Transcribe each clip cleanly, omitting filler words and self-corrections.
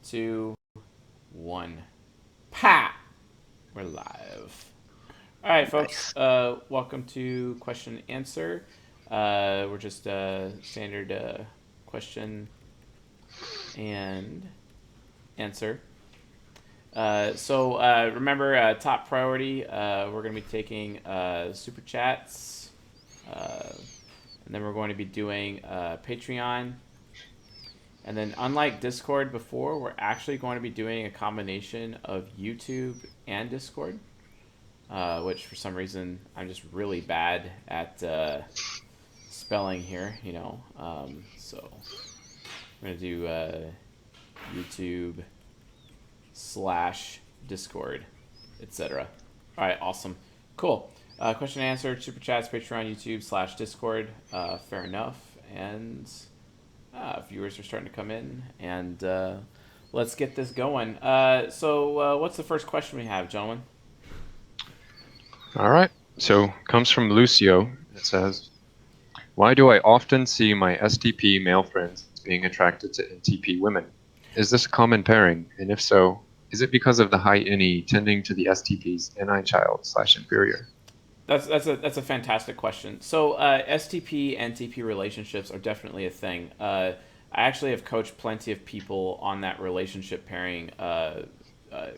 2, 1. Pa! We're live. All right, folks. Nice. Welcome to question and answer. We're just standard question and answer. Remember, top priority. We're going to be taking super chats, and then we're going to be doing Patreon. And then, unlike Discord before, we're actually going to be doing a combination of YouTube and Discord, which for some reason I'm just really bad at spelling here, so I'm going to do YouTube slash Discord, etc. All right, awesome. Cool. Question and answer, super chats, Patreon, YouTube slash Discord. Fair enough. And viewers are starting to come in, and let's get this going. What's the first question we have, gentlemen? All right. So comes from Lucio. It says, "Why do I often see my STP male friends being attracted to NTP women? Is this a common pairing? And if so, is it because of the high INI tending to the STP's NI child/inferior?" That's a fantastic question. So STP NTP relationships are definitely a thing. I actually have coached plenty of people on that relationship pairing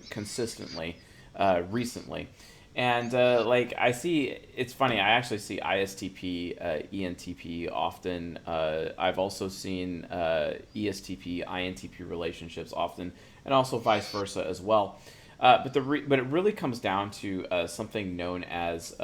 consistently recently, and like I see, it's funny. I actually see ISTP, ENTP often. I've also seen ESTP, INTP relationships often, and also vice versa as well. But it really comes down to something known as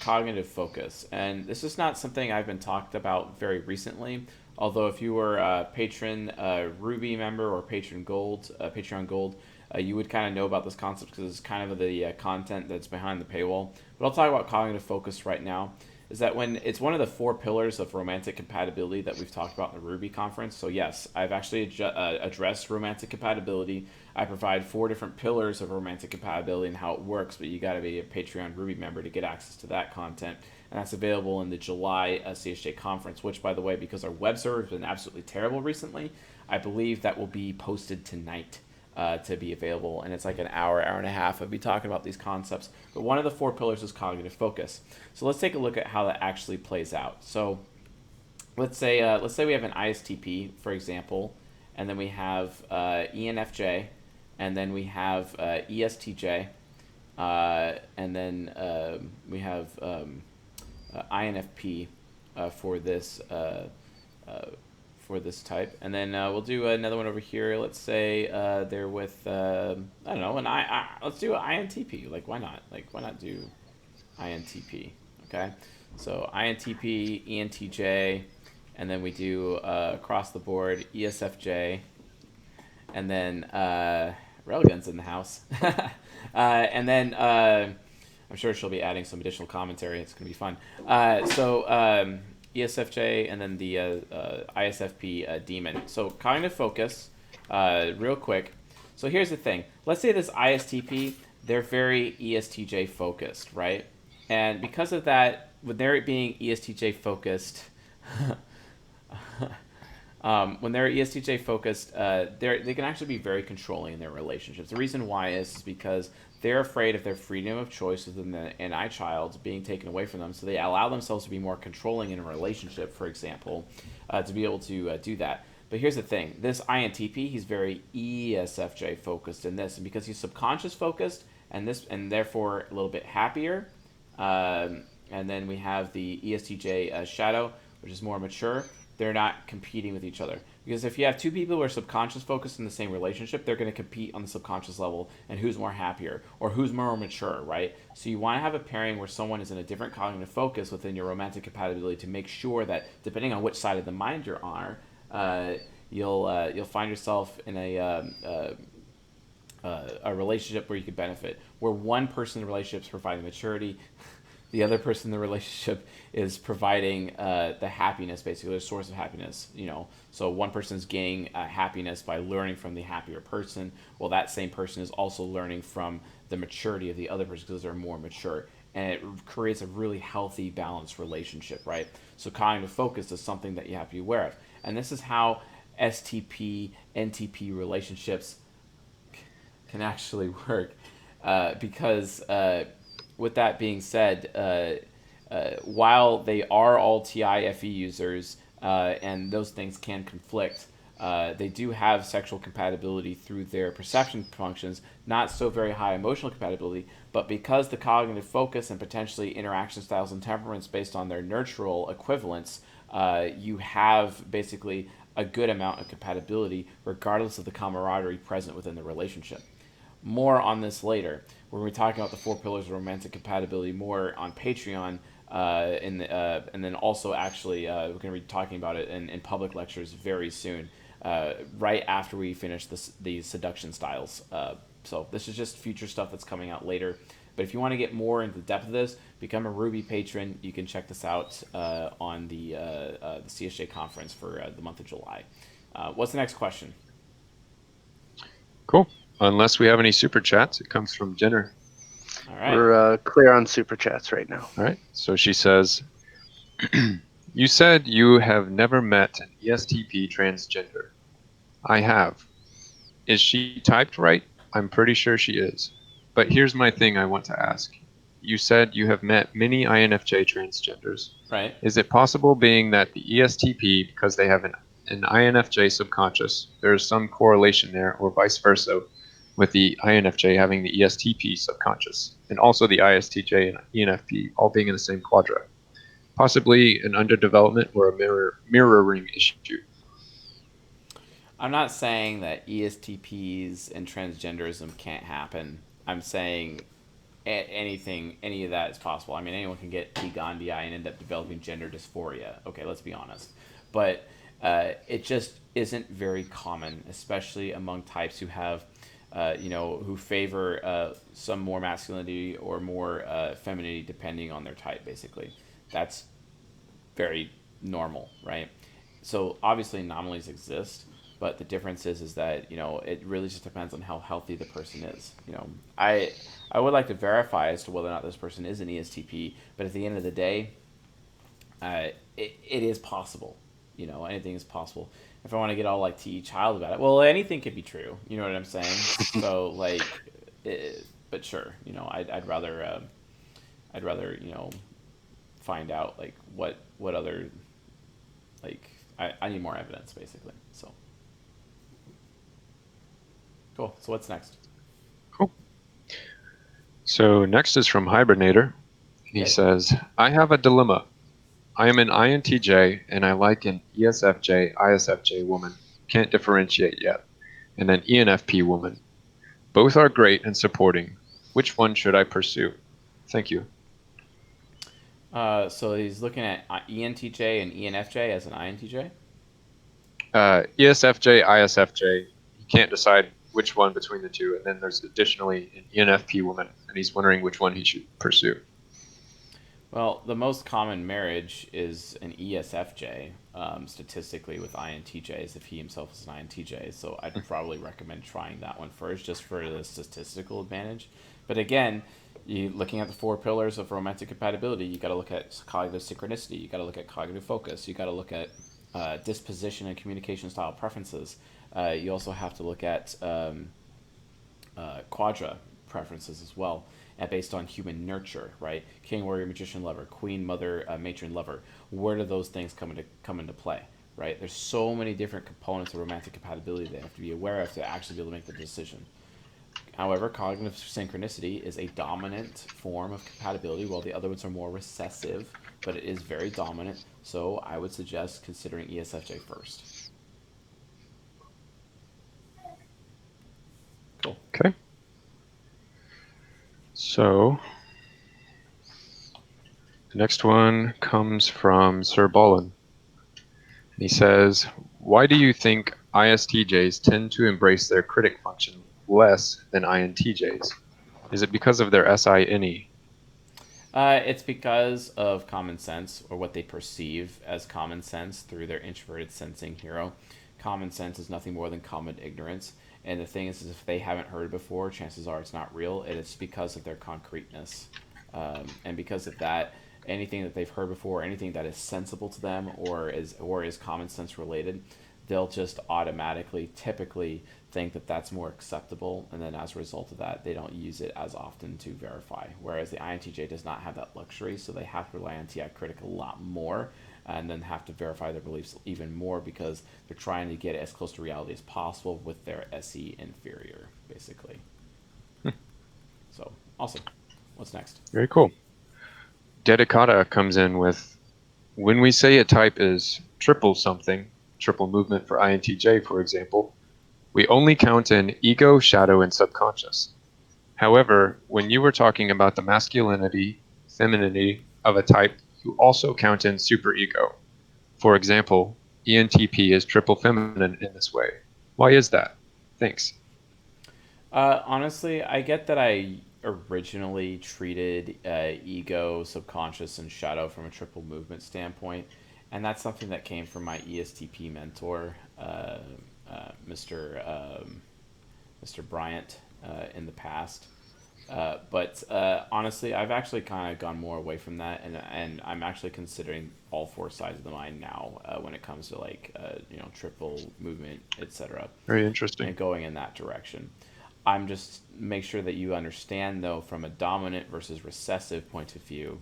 cognitive focus, and this is not something I've been talked about very recently. Although if you were a patron Ruby member or patron Gold, Patreon Gold, you would kind of know about this concept because it's kind of the content that's behind the paywall. But I'll talk about cognitive focus right now. Is that when it's one of the four pillars of romantic compatibility that we've talked about in the Ruby conference. So yes, I've actually addressed romantic compatibility. I provide four different pillars of romantic compatibility and how it works, but you got to be a Patreon Ruby member to get access to that content. And that's available in the July CSJ conference, which, by the way, because our web server has been absolutely terrible recently, I believe that will be posted tonight to be available. And it's like an hour, hour and a half of me talking about these concepts. But one of the four pillars is cognitive focus. So let's take a look at how that actually plays out. So let's say we have an ISTP, for example, and then we have ENFJ, and then we have ESTJ, and then we have INFP for this for this type, and then we'll do another one over here. Let's say they're with I don't know, let's do an INTP. Like why not? Like why not do INTP? Okay, so INTP, ENTJ, and then we do across the board ESFJ, and then Railgun's in the house, and then I'm sure she'll be adding some additional commentary. It's gonna be fun. ESFJ, and then the ISFP demon. So cognitive focus, real quick. So here's the thing. Let's say this ISTP, they're very ESTJ focused, right? And because of that, with their being ESTJ focused, when they're ESTJ focused, they can actually be very controlling in their relationships. The reason why is because they're afraid of their freedom of choice within the NI child being taken away from them. So they allow themselves to be more controlling in a relationship, for example, to be able to do that. But here's the thing: this INTP, he's very ESFJ focused in this, and because he's subconscious focused and therefore a little bit happier. And then we have the ESTJ shadow, which is more mature. They're not competing with each other. Because if you have two people who are subconscious focused in the same relationship, they're going to compete on the subconscious level and who's more happier or who's more mature, right? So you want to have a pairing where someone is in a different cognitive focus within your romantic compatibility to make sure that depending on which side of the mind you're on, you'll find yourself in a relationship where you could benefit, where one person in the relationship is providing maturity, the other person in the relationship is providing the happiness, basically the source of happiness. So one person is gaining happiness by learning from the happier person, while that same person is also learning from the maturity of the other person because they're more mature, and it creates a really healthy, balanced relationship, right? So cognitive focus is something that you have to be aware of, and this is how STP NTP relationships can actually work, because with that being said, while they are all TIFE users, and those things can conflict, they do have sexual compatibility through their perception functions, not so very high emotional compatibility, but because the cognitive focus and potentially interaction styles and temperaments based on their nurtural equivalents, you have basically a good amount of compatibility regardless of the camaraderie present within the relationship. More on this later. When we're talking about the four pillars of romantic compatibility more on Patreon, and then also actually we're going to be talking about it in public lectures very soon, right after we finish these seduction styles. So this is just future stuff that's coming out later. But if you want to get more into the depth of this, become a Ruby patron. You can check this out on the CSJ conference for the month of July. What's the next question? Cool. Unless we have any super chats, it comes from Jenner. All right. We're clear on super chats right now. All right. So she says, you said you have never met an ESTP transgender. I have. Is she typed right? I'm pretty sure she is. But here's my thing I want to ask. You said you have met many INFJ transgenders. Right. Is it possible, being that the ESTP, because they have an INFJ subconscious, there is some correlation there, or vice versa, with the INFJ having the ESTP subconscious, and also the ISTJ and ENFP all being in the same quadrant? Possibly an underdevelopment or a mirroring issue. I'm not saying that ESTPs and transgenderism can't happen. I'm saying any of that is possible. I mean, anyone can get T. Gandhi and end up developing gender dysphoria. Okay, let's be honest. But it just isn't very common, especially among types who have, who favor some more masculinity or more femininity depending on their type, basically. That's very normal, right? So obviously anomalies exist, but the difference is that it really just depends on how healthy the person is. I would like to verify as to whether or not this person is an ESTP, but at the end of the day, it is possible. Anything is possible. If I want to get all like T. Child about it, well, anything could be true. You know what I'm saying? So like, but sure, I'd rather find out like what other like I need more evidence basically. So cool. So what's next? Cool. So next is from Hibernator. He says, I have a dilemma. I am an INTJ and I like an ESFJ, ISFJ woman. Can't differentiate yet. And an ENFP woman. Both are great and supporting. Which one should I pursue? Thank you. So he's looking at ENTJ and ENFJ as an INTJ? ESFJ, ISFJ. He can't decide which one between the two. And then there's additionally an ENFP woman, and he's wondering which one he should pursue. Well, the most common marriage is an ESFJ, statistically, with INTJs, if he himself is an INTJ. So I'd probably recommend trying that one first, just for the statistical advantage. But again, looking at the four pillars of romantic compatibility, you got to look at cognitive synchronicity, you got to look at cognitive focus, you got to look at disposition and communication style preferences. You also have to look at quadra preferences as well, and based on human nurture, right? King, warrior, magician, lover, queen, mother, matron, lover. Where do those things come into play, right? There's so many different components of romantic compatibility they have to be aware of to actually be able to make the decision. However, cognitive synchronicity is a dominant form of compatibility, while the other ones are more recessive, but it is very dominant. So I would suggest considering ESFJ first. Cool. Okay. So the next one comes from Sir Bolin. He says, why do you think ISTJs tend to embrace their critic function less than INTJs? Is it because of their SINE? It's because of common sense, or what they perceive as common sense through their introverted sensing hero. Common sense is nothing more than common ignorance. And the thing is if they haven't heard it before, chances are it's not real. It is because of their concreteness. And because of that, anything that they've heard before, anything that is sensible to them or is common sense related, they'll just automatically, typically think that that's more acceptable, and then as a result of that, they don't use it as often to verify. Whereas the INTJ does not have that luxury, so they have to rely on TI Critic a lot more, and then have to verify their beliefs even more because they're trying to get as close to reality as possible with their SE inferior, basically. So awesome. What's next? Very cool. Dedicata comes in with, when we say a type is triple something, triple movement for INTJ, for example, we only count in ego, shadow, and subconscious. However, when you were talking about the masculinity, femininity of a type, you also count in superego. For example, ENTP is triple feminine in this way. Why is that? Thanks. Honestly, I get that I originally treated ego, subconscious, and shadow from a triple movement standpoint, and that's something that came from my ESTP mentor, Mr. Mr. Bryant, in the past. But honestly, I've actually kind of gone more away from that, and I'm actually considering all four sides of the mind now when it comes to like triple movement, etc., Very interesting. and going in that direction. I'm just make sure that you understand though from a dominant versus recessive point of view,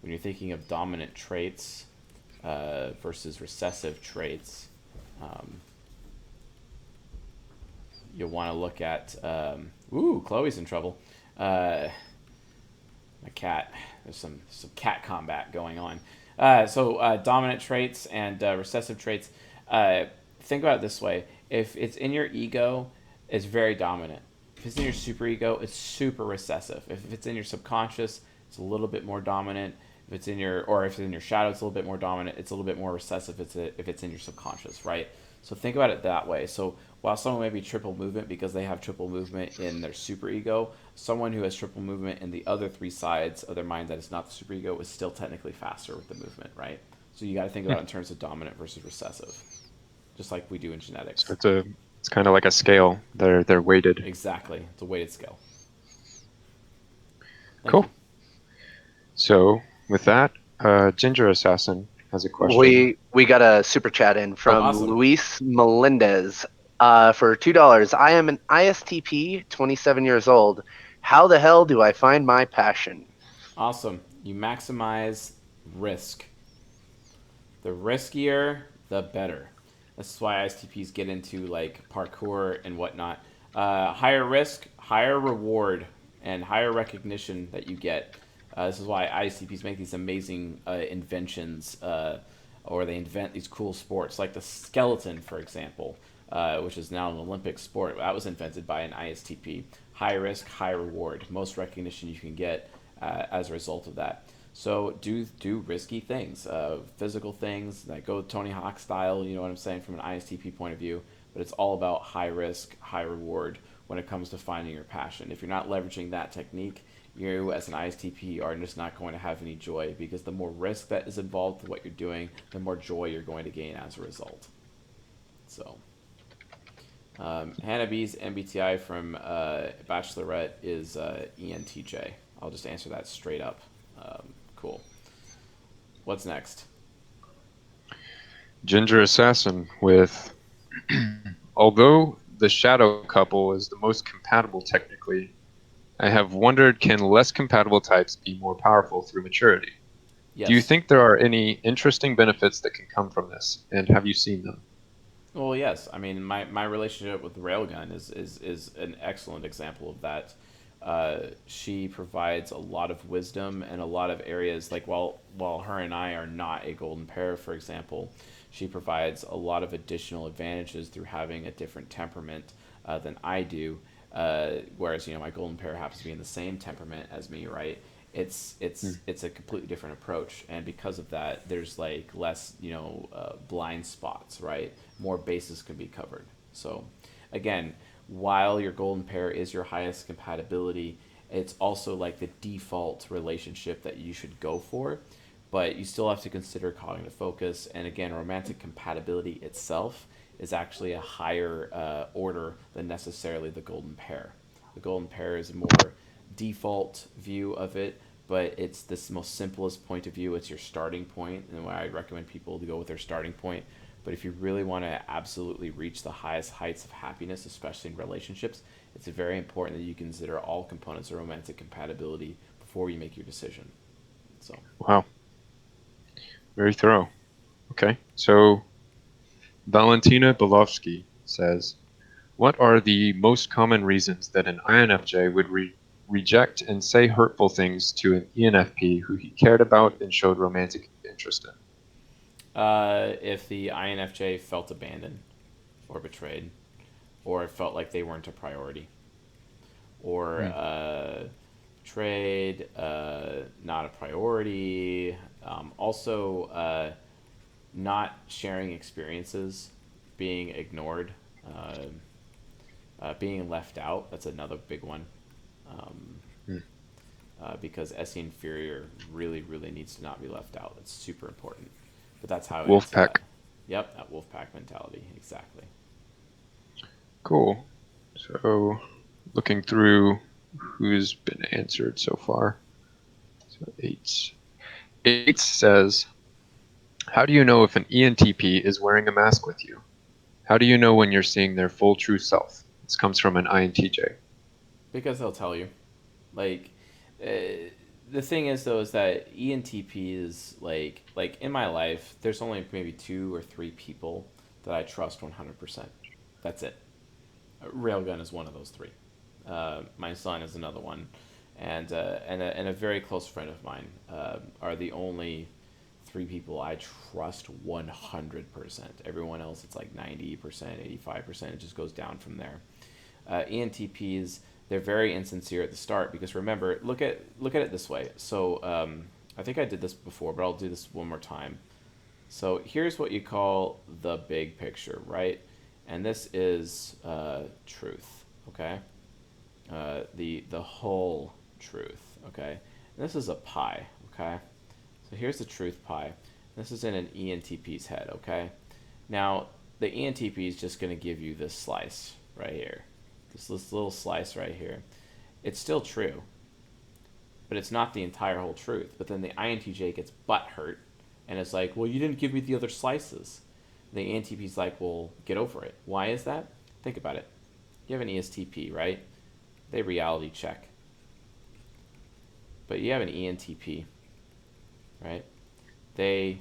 when you're thinking of dominant traits versus recessive traits, um, you'll want to look at. Ooh, Chloe's in trouble. My cat. There's some cat combat going on. So dominant traits and recessive traits. Think about it this way: if it's in your ego, it's very dominant. If it's in your superego, it's super recessive. If it's in your subconscious, it's a little bit more dominant. If it's in your or if it's in your shadow, it's a little bit more dominant. It's a little bit more recessive. If it's in your subconscious, right? So think about it that way. So while someone may be triple movement because they have triple movement in their superego, someone who has triple movement in the other three sides of their mind that is not the superego is still technically faster with the movement, right? So you got to think about it in terms of dominant versus recessive, just like we do in So genetics. it's kind of like a scale. They're weighted. Exactly, it's a weighted scale. Thank Cool. you. So with that, Ginger Assassin has a question. We got a super chat in Oh, from awesome. Luis Melendez for $2. I am an ISTP, 27 years old. How the hell do I find my passion? Awesome. You maximize risk. The riskier, the better. This is why ISTPs get into like parkour and whatnot. Higher risk, higher reward, and higher recognition that you get. This is why ISTPs make these amazing inventions, or they invent these cool sports, like the skeleton, for example, which is now an Olympic sport. That was invented by an ISTP. High risk, high reward. Most recognition you can get as a result of that. So do risky things, physical things that go Tony Hawk style. You know what I'm saying from an ISTP point of view. But it's all about high risk, high reward when it comes to finding your passion. If you're not leveraging that technique, you as an ISTP are just not going to have any joy because the more risk that is involved with what you're doing, the more joy you're going to gain as a result. So, Hannah B's MBTI from Bachelorette is ENTJ. I'll just answer that straight up. Cool. What's next? Ginger Assassin with, although the shadow couple is the most compatible technically, I have wondered, can less compatible types be more powerful through maturity? Do you Yes. think there are any interesting benefits that can come from this, and have you seen them? Well, yes. I mean, my relationship with Railgun is an excellent example of that. She provides a lot of wisdom and a lot of areas. Like while her and I are not a golden pair, for example, she provides a lot of additional advantages through having a different temperament than I do. Whereas my golden pair happens to be in the same temperament as me, right? It's a completely different approach, and because of that, there's like less blind spots, right? More bases can be covered. So, again, while your golden pair is your highest compatibility, it's also like the default relationship that you should go for, but you still have to consider cognitive focus, and again, romantic compatibility itself is actually a higher order than necessarily the golden pair. The golden pair is a more default view of it, but it's this most simplest point of view. It's your starting point, and why I recommend people to go with their starting point. But if you really want to absolutely reach the highest heights of happiness, especially in relationships, it's very important that you consider all components of romantic compatibility before you make your decision. So, Wow, very thorough. Okay, so Valentina Belovsky says, what are the most common reasons that an INFJ would reject and say hurtful things to an ENFP who he cared about and showed romantic interest in? if the INFJ felt abandoned or betrayed, or it felt like they weren't a priority, or Hmm. betrayed, not a priority, also not sharing experiences, being ignored, uh, being left out. That's another big one. Um, Hmm. because SE inferior really, really needs to not be left out. That's super important. But that's how I would answer that. Wolfpack. Yep, that wolf pack mentality. Exactly. Cool. So, looking through who's been answered so far. So, eight. Eight says, how do you know if an ENTP is wearing a mask with you? How do you know when you're seeing their full true self? This comes from an INTJ. Because they'll tell you. Like, the thing is though is that ENTP is like in my life. There's only maybe 2 or 3 people that I trust 100%. That's it. Railgun is one of those three. My son is another one, and a very close friend of mine are the only 3 people I trust 100%. Everyone else, it's like 90%, 85%. It just goes down from there. ENTPs, they're very insincere at the start because remember, look at it this way. So I think I did this before, but I'll do this one more time. So here's what you call the big picture, right? And this is truth, okay? The whole truth, okay? And this is a pie, okay? So here's the truth pie. This is in an ENTP's head, okay? Now, the ENTP is just going to give you this slice right here. This little slice right here. It's still true, but it's not the entire whole truth. But then the INTJ gets butt hurt and it's like, well, you didn't give me the other slices. The ENTP's like, well, get over it. Why is that? Think about it. You have an ESTP, right? They reality check. But you have an ENTP, right? They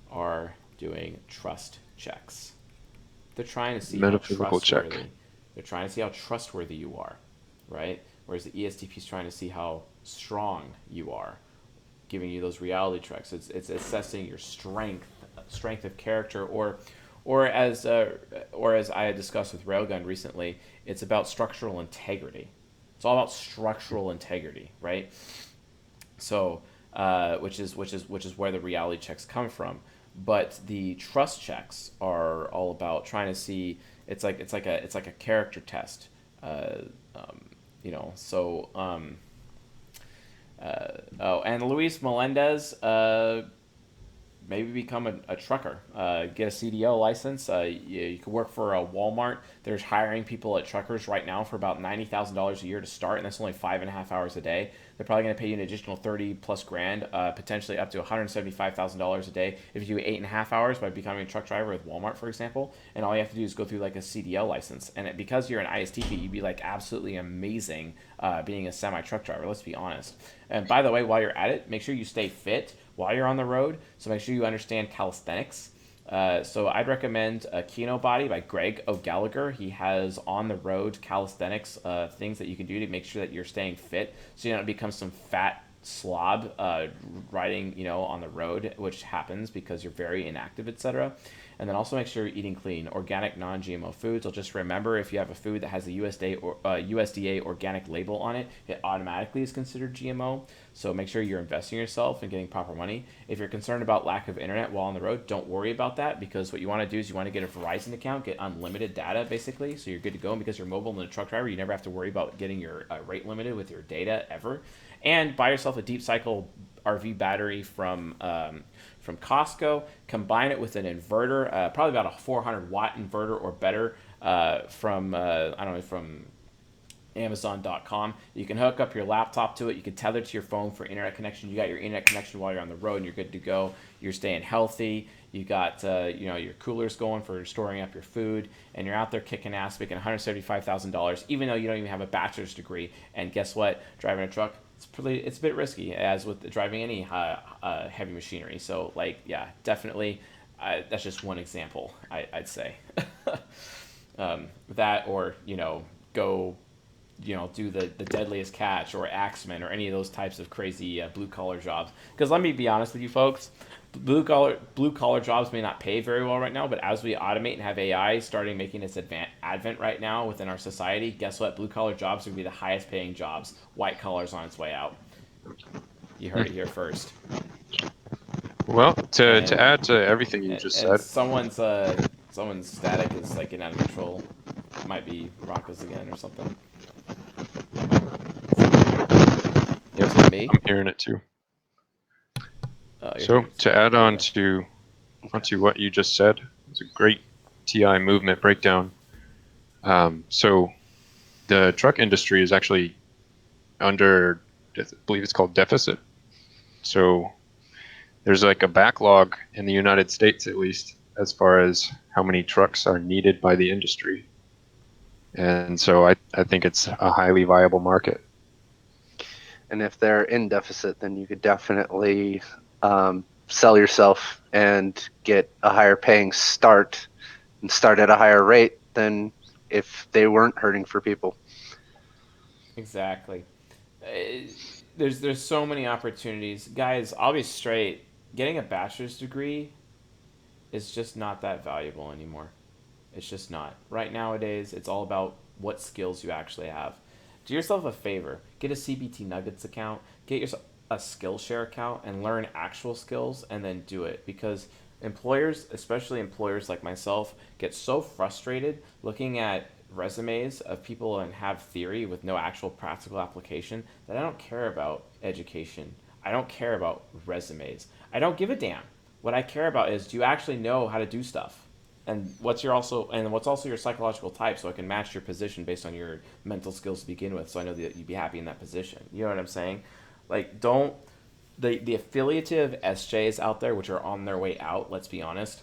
are doing trust checks. They're trying to see how Metaphysical check. trustworthy. They're trying to see how trustworthy you are, right? Whereas the ESTP is trying to see how strong you are, giving you those reality checks. It's assessing your strength of character, or as I had discussed with Railgun recently, it's about structural integrity. It's all about structural integrity, right? So, which is where the reality checks come from. But the trust checks are all about trying to see. It's like a character test. Uh, um, and Luis Melendez, maybe become a trucker, get a CDL license. You could work for a Walmart. There's hiring people at truckers right now for about $90,000 a year to start, and that's only 5.5 hours a day. They're probably going to pay you an additional 30 plus grand, potentially up to $175,000 a day if you do 8.5 hours by becoming a truck driver with Walmart, for example. And all you have to do is go through like a CDL license, and because you're an ISTP, you'd be like absolutely amazing being a semi truck driver. Let's be honest. And by the way, while you're at it, make sure you stay fit while you're on the road. So make sure you understand calisthenics. So I'd recommend Kino Body by Greg O'Gallagher. He has on the road calisthenics things that you can do to make sure that you're staying fit, so you don't become some fat slob riding, on the road, which happens because you're very inactive, etc. And then also make sure you're eating clean, organic, non-GMO foods. I'll just remember if you have a food that has a USDA organic label on it, it automatically is considered GMO. So make sure you're investing in yourself and getting proper money. If you're concerned about lack of internet while on the road, don't worry about that, because what you want to do is you want to get a Verizon account, get unlimited data basically, so you're good to go. And because you're mobile and a truck driver, you never have to worry about getting your rate limited with your data ever. And buy yourself a deep cycle RV battery from Costco. Combine it with an inverter, probably about a 400 watt inverter or better from I don't know, from Amazon.com. You can hook up your laptop to it. You can tether to your phone for internet connection. You got your internet connection while you're on the road, and you're good to go. You're staying healthy. You got your coolers going for storing up your food, and you're out there kicking ass, making $175,000, even though you don't even have a bachelor's degree. And guess what? Driving a truck, it's a bit risky, as with driving any heavy machinery. So definitely, that's just one example. I'd say that, or go do the deadliest catch or axeman or any of those types of crazy blue collar jobs. Because let me be honest with you folks, blue collar jobs may not pay very well right now, but as we automate and have AI starting making its advent right now within our society, guess what? Blue collar jobs are going to be the highest paying jobs. White collar's on its way out. You heard it here first. Well, to add to everything you just said, someone's static is like getting out of control. It might be Rocco's again or something. yes, Me? I'm hearing it too. So to add on to onto what you just said, it's a great TI movement breakdown. So the truck industry is actually under, I believe it's called deficit. So there's like a backlog in the United States, at least, as far as how many trucks are needed by the industry. And so I think it's a highly viable market. And if they're in deficit, then you could definitely sell yourself and get a higher paying start and start at a higher rate than if they weren't hurting for people. Exactly. There's so many opportunities, guys. I'll be straight. Getting a bachelor's degree is just not that valuable anymore. It's just not. Right nowadays, it's all about what skills you actually have. Do yourself a favor. Get a CBT Nuggets account. Get yourself a Skillshare account and learn actual skills and then do it. Because employers, especially employers like myself, get so frustrated looking at resumes of people and have theory with no actual practical application that I don't care about education. I don't care about resumes. I don't give a damn. What I care about is, do you actually know how to do stuff? And what's also your psychological type, so I can match your position based on your mental skills to begin with, so I know that you'd be happy in that position. You know what I'm saying? Like, don't the affiliative SJs out there, which are on their way out. Let's be honest.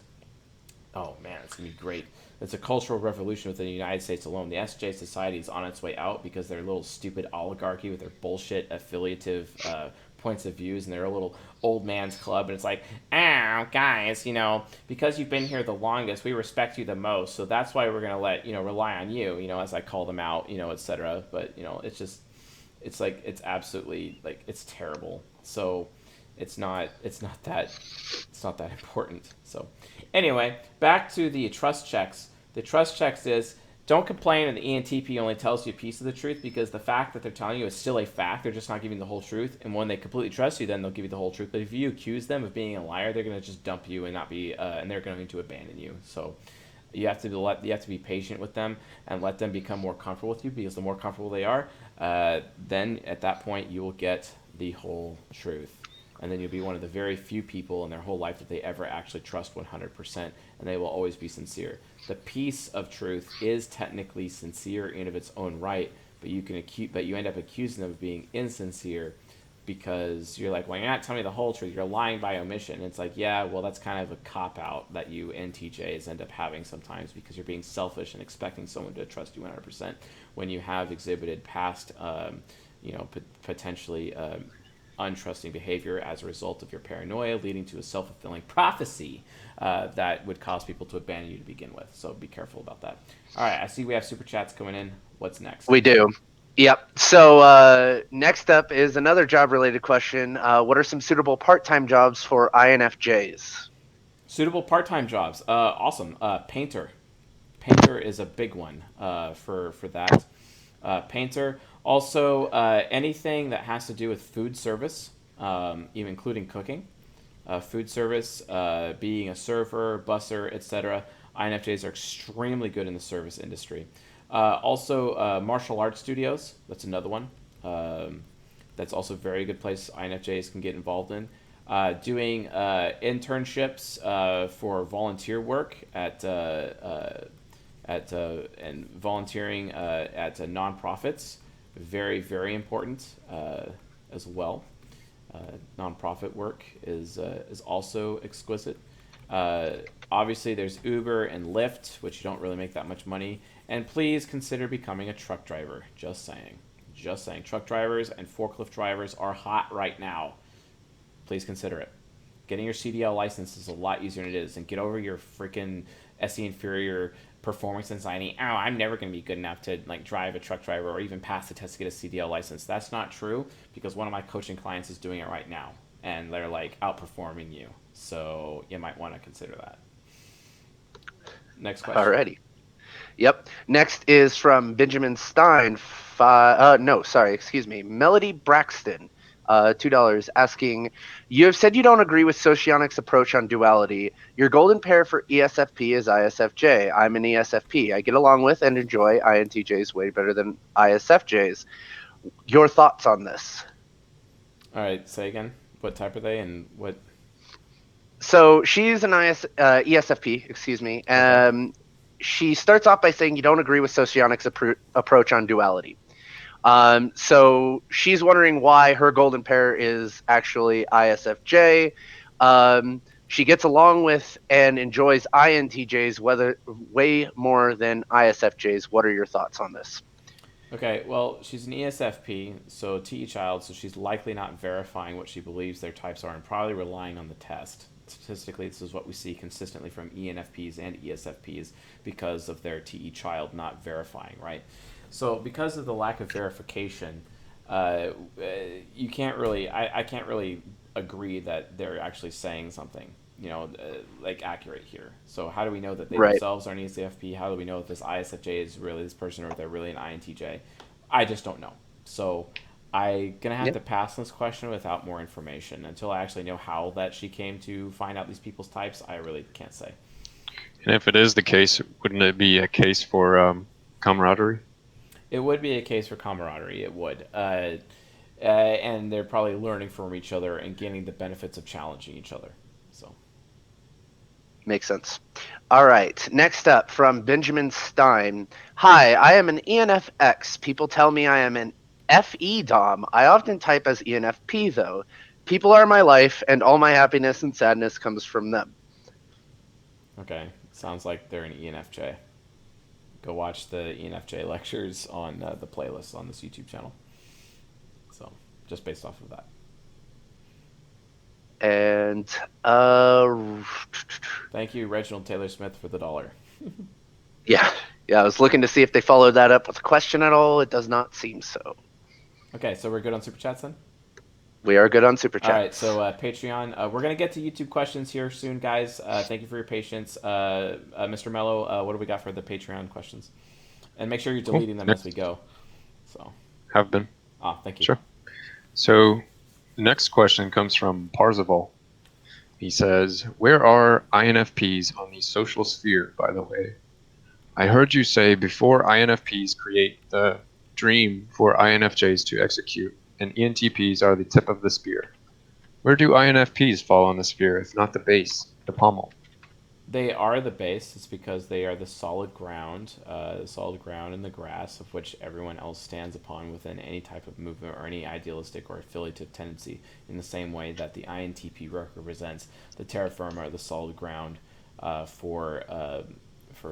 Oh man, it's gonna be great. It's a cultural revolution within the United States alone. The SJ society is on its way out because they're a little stupid oligarchy with their bullshit affiliative points of views, and they're a little old man's club. And it's like, guys, because you've been here the longest, we respect you the most, so that's why we're gonna rely on you, as I call them out, etc. But it's absolutely, like, it's terrible. So it's not that important. So anyway, back to the trust checks. The trust checks is, don't complain when the ENTP only tells you a piece of the truth, because the fact that they're telling you is still a fact. They're just not giving the whole truth. And when they completely trust you, then they'll give you the whole truth. But if you accuse them of being a liar, they're going to just dump you and not be and they're going to abandon you. So you have to be patient with them and let them become more comfortable with you, because the more comfortable they are, then at that point you will get the whole truth. And then you'll be one of the very few people in their whole life that they ever actually trust 100%, and they will always be sincere. The piece of truth is technically sincere in of its own right, but you end up accusing them of being insincere, because you're like, well, you're not telling me the whole truth. You're lying by omission. And it's like, yeah, well, that's kind of a cop-out that you NTJs end up having sometimes, because you're being selfish and expecting someone to trust you 100% when you have exhibited past, potentially untrusting behavior as a result of your paranoia, leading to a self-fulfilling prophecy that would cause people to abandon you to begin with. So be careful about that. All right, I see we have super chats coming in. What's next? We do. Yep. So next up is another job-related question. What are some suitable part-time jobs for INFJs? Suitable part-time jobs. Awesome. Painter. Painter is a big one for that. Painter. Also, anything that has to do with food service, even including cooking. Food service, being a server, busser, etc. INFJs are extremely good in the service industry. Also, martial arts studios. That's another one. That's also a very good place INFJs can get involved in. Doing internships for volunteer work at and volunteering at nonprofits, very important as well. Nonprofit work is also exquisite. Uh, Obviously, there's Uber and Lyft, which you don't really make that much money. And please consider becoming a truck driver. Just saying. Just saying. Truck drivers and forklift drivers are hot right now. Please consider it. Getting your CDL license is a lot easier than it is. And get over your freaking SE inferior performance anxiety. Oh, I'm never going to be good enough to like drive a truck driver or even pass the test to get a CDL license. That's not true because one of my coaching clients is doing it right now. And they're like outperforming you. So you might want to consider that. Next question. Alrighty. Yep. Next is from Benjamin Stein. No, sorry, excuse me. Melody Braxton, $2, asking, you have said you don't agree with Socionics' approach on duality. Your golden pair for ESFP is ISFJ. I'm an ESFP. I get along with and enjoy INTJs way better than ISFJs. Your thoughts on this? All right, say again. What type are they and what? So she's an ESFP, excuse me. Okay. She starts off by saying you don't agree with Socionics' approach on duality. So she's wondering why her golden pair is actually ISFJ. She gets along with and enjoys INTJs way more than ISFJs. What are your thoughts on this? Okay, well, she's an ESFP, so TE child, so she's likely not verifying what she believes their types are and probably relying on the test. Statistically, this is what we see consistently from ENFPs and ESFPs because of their TE child not verifying, right? So, because of the lack of verification, you can't really, I can't really agree that they're actually saying something, like accurate here. So how do we know that they Right. themselves are an ESFP? How do we know if this ISFJ is really this person or if they're really an INTJ? I just don't know. So I'm gonna have Yeah. to pass this question without more information until I actually know how that she came to find out these people's types. I really can't say. And if it is the case, wouldn't it be a case for camaraderie? It would be a case for camaraderie. It would. And they're probably learning from each other and gaining the benefits of challenging each other. So, Makes sense. All right. Next up from Benjamin Stein. Hi, I am an ENFX. People tell me I am an FE Dom. I often type as ENFP though. People are my life, and all my happiness and sadness comes from them. okay, sounds like they're an ENFJ. Go watch the ENFJ lectures on the playlist on this YouTube channel. So, just based off of that. And Thank you, Reginald Taylor Smith, for the dollar. yeah, I was looking to see if they followed that up with a question at all. It does not seem so. Okay, so we're good on Super Chats then? We are good on super All right, chats. so Patreon. We're going to get to YouTube questions here soon, guys. Thank you for your patience. Mr. Mello, what do we got for the Patreon questions? And make sure you're Cool. deleting them as we go. So, Have been. thank you. Sure. So, next question comes from Parzival. He says, where are INFPs on the social sphere, by the way? I heard you say before INFPs create the dream for INFJs to execute, and ENTPs are the tip of the spear. Where do INFPs fall on the spear, if not the base, the pommel? They are the base. It's because they are the solid ground in the grass of which everyone else stands upon within any type of movement or any idealistic or affiliative tendency. In the same way that the INTP represents the terra firma, or the solid ground, for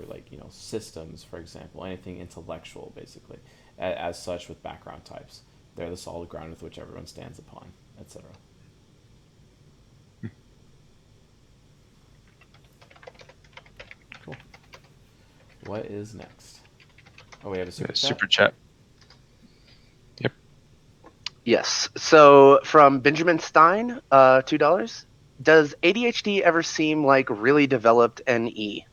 like systems, for example, anything intellectual, basically. As such, with background types, they're the solid ground with which everyone stands upon, etc. Cool. What is next? Oh, we have a super chat? Super chat. Yep. Yes. So from Benjamin Stein, $2. Does ADHD ever seem like really developed NE?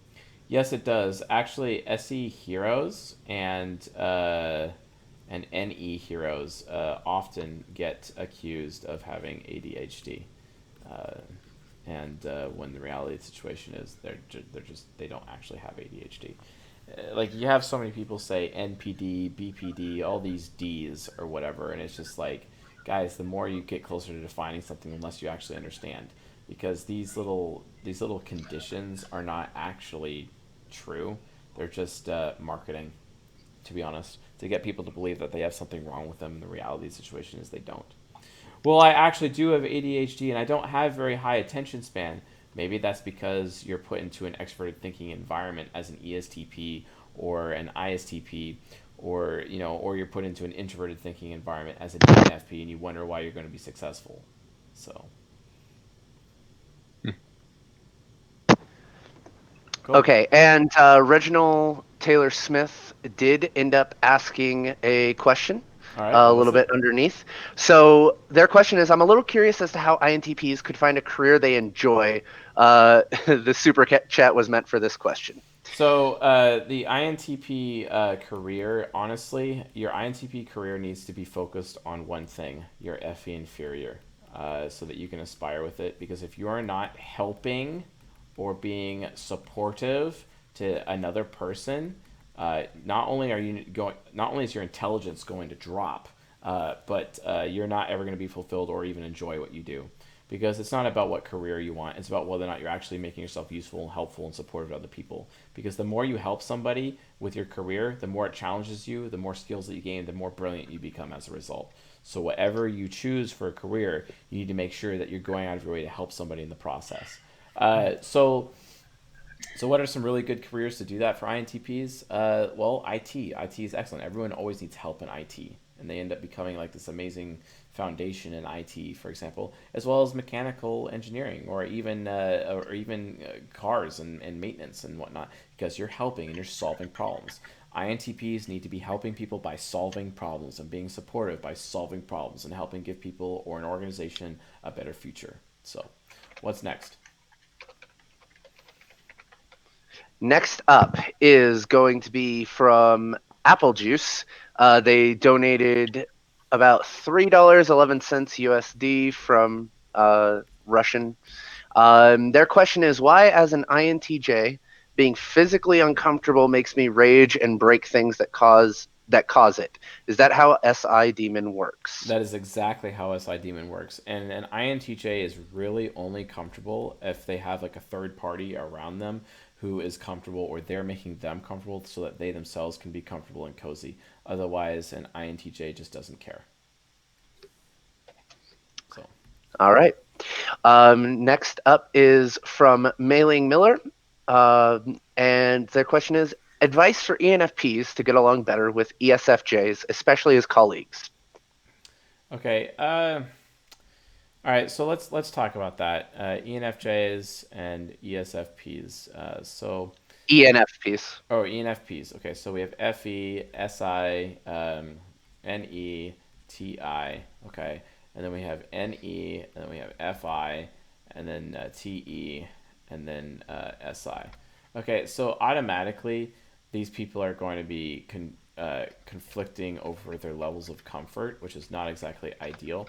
Yes, it does. Actually, SE heroes and NE heroes often get accused of having ADHD. Uh, and when the reality of the situation is they don't actually have ADHD. Like you have so many people say NPD, BPD, all these D's or whatever, and it's just like, guys, the more you get closer to defining something, the less you actually understand, because these little conditions are not actually true. They're just marketing, to be honest, to get people to believe that they have something wrong with them. The reality of the situation is they don't. Well, I actually do have ADHD and I don't have very high attention span. Maybe that's because you're put into an extroverted thinking environment as an ESTP or an ISTP, or or you're put into an introverted thinking environment as an ENFP, and you wonder why you're going to be successful. So, cool. Okay, and Reginald Taylor Smith did end up asking a question All right. a What is little it? bit underneath. So their question is, I'm a little curious as to how INTPs could find a career they enjoy. The chat was meant for this question. So the INTP career, honestly, your INTP career needs to be focused on one thing: your FE inferior, so that you can aspire with it. Because if you are not helping or being supportive to another person, not only is your intelligence going to drop, but you're not ever going to be fulfilled or even enjoy what you do, because it's not about what career you want. It's about whether or not you're actually making yourself useful and helpful and supportive to other people. Because the more you help somebody with your career, the more it challenges you, the more skills that you gain, the more brilliant you become as a result. So whatever you choose for a career, you need to make sure that you're going out of your way to help somebody in the process. So what are some really good careers to do that for INTPs? Well, IT. IT is excellent. Everyone always needs help in IT, and they end up becoming like this amazing foundation in IT, for example, as well as mechanical engineering, or even cars and maintenance and whatnot, because you're helping and you're solving problems. INTPs need to be helping people by solving problems and being supportive by solving problems and helping give people or an organization a better future. So, what's next? Next up is going to be from Apple Juice. They donated about $3.11 USD from Russian. Their question is, why, as an INTJ, being physically uncomfortable makes me rage and break things that cause it? Is that how SI Demon works? That is exactly how SI Demon works. And an INTJ is really only comfortable if they have like a third party around them who is comfortable, or they're making them comfortable so that they themselves can be comfortable and cozy. Otherwise, an INTJ just doesn't care. So, All right. Next up is from Mailing Miller. And their question is, advice for ENFPs to get along better with ESFJs, especially as colleagues. okay. All right. So let's talk about that. ENFJs and ESFPs. ENFPs. Oh, ENFPs. Okay, so we have FE, SI, NE, TI. Okay, and then we have NE, and then we have FI, and then TE, and then SI. Okay, so automatically, these people are going to be conflicting over their levels of comfort, which is not exactly ideal.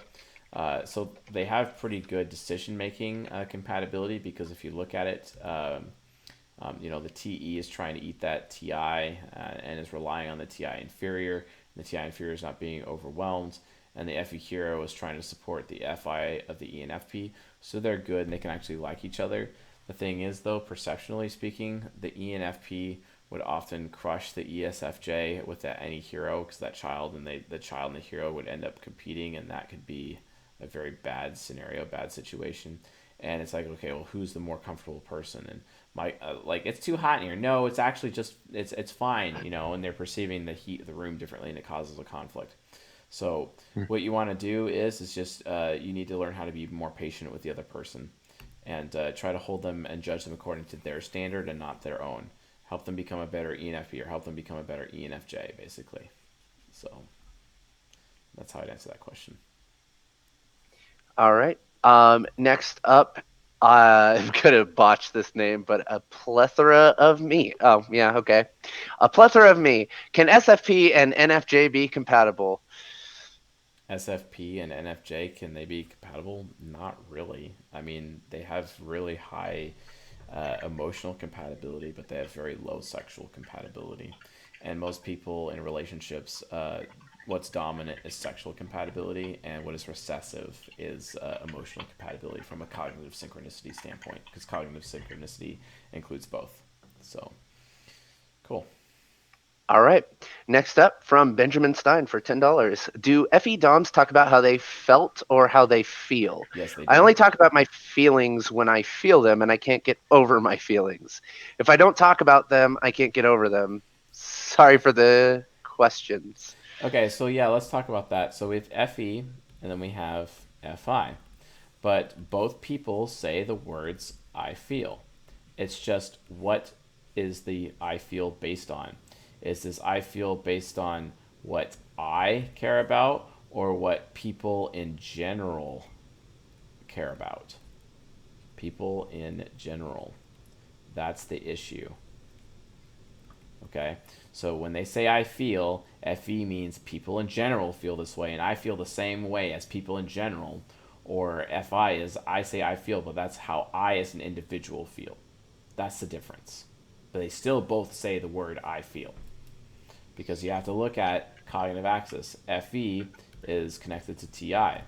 So they have pretty good decision making compatibility, because if you look at it, the TE is trying to eat that TI, and is relying on the TI inferior. And the TI inferior is not being overwhelmed. And the FE hero is trying to support the FI of the ENFP. So they're good and they can actually like each other. The thing is, though, perceptionally speaking, the ENFP would often crush the ESFJ with that any hero, because that child and the child and the hero would end up competing, and that could be a very bad scenario, bad situation. And it's like, okay, well, who's the more comfortable person? And my like, it's too hot in here. No, it's actually just it's fine, and they're perceiving the heat of the room differently, and it causes a conflict. So what you want to do is just you need to learn how to be more patient with the other person, and try to hold them and judge them according to their standard and not their own. Help them become a better ENFP, or help them become a better ENFJ, basically. So that's how I'd answer that question. All right. Next up, I'm gonna botch this name, but a plethora of me. Oh, yeah, okay. A plethora of me. Can SFP and NFJ be compatible? SFP and NFJ, can they be compatible? Not really. I mean, they have really high emotional compatibility, but they have very low sexual compatibility. And most people in relationships, what's dominant is sexual compatibility, and what is recessive is emotional compatibility from a cognitive synchronicity standpoint, because cognitive synchronicity includes both. So, Cool. All right. Next up from Benjamin Stein for $10. Do FE DOMs talk about how they felt or how they feel? Yes, they I do. only talk about my feelings when I feel them and I can't get over my feelings. If I don't talk about them, I can't get over them. Sorry for the questions. Okay, so yeah, let's talk about that. So we have FE and then we have FI. But both people say the words I feel. It's just what is the I feel based on? Is this I feel based on what I care about or what people in general care about? People in general. That's the issue. Okay? So when they say I feel, FE means people in general feel this way, and I feel the same way as people in general. Or FI is I say I feel, but that's how I as an individual feel. That's the difference. But they still both say the word I feel. Because you have to look at cognitive axis. FE is connected to TI.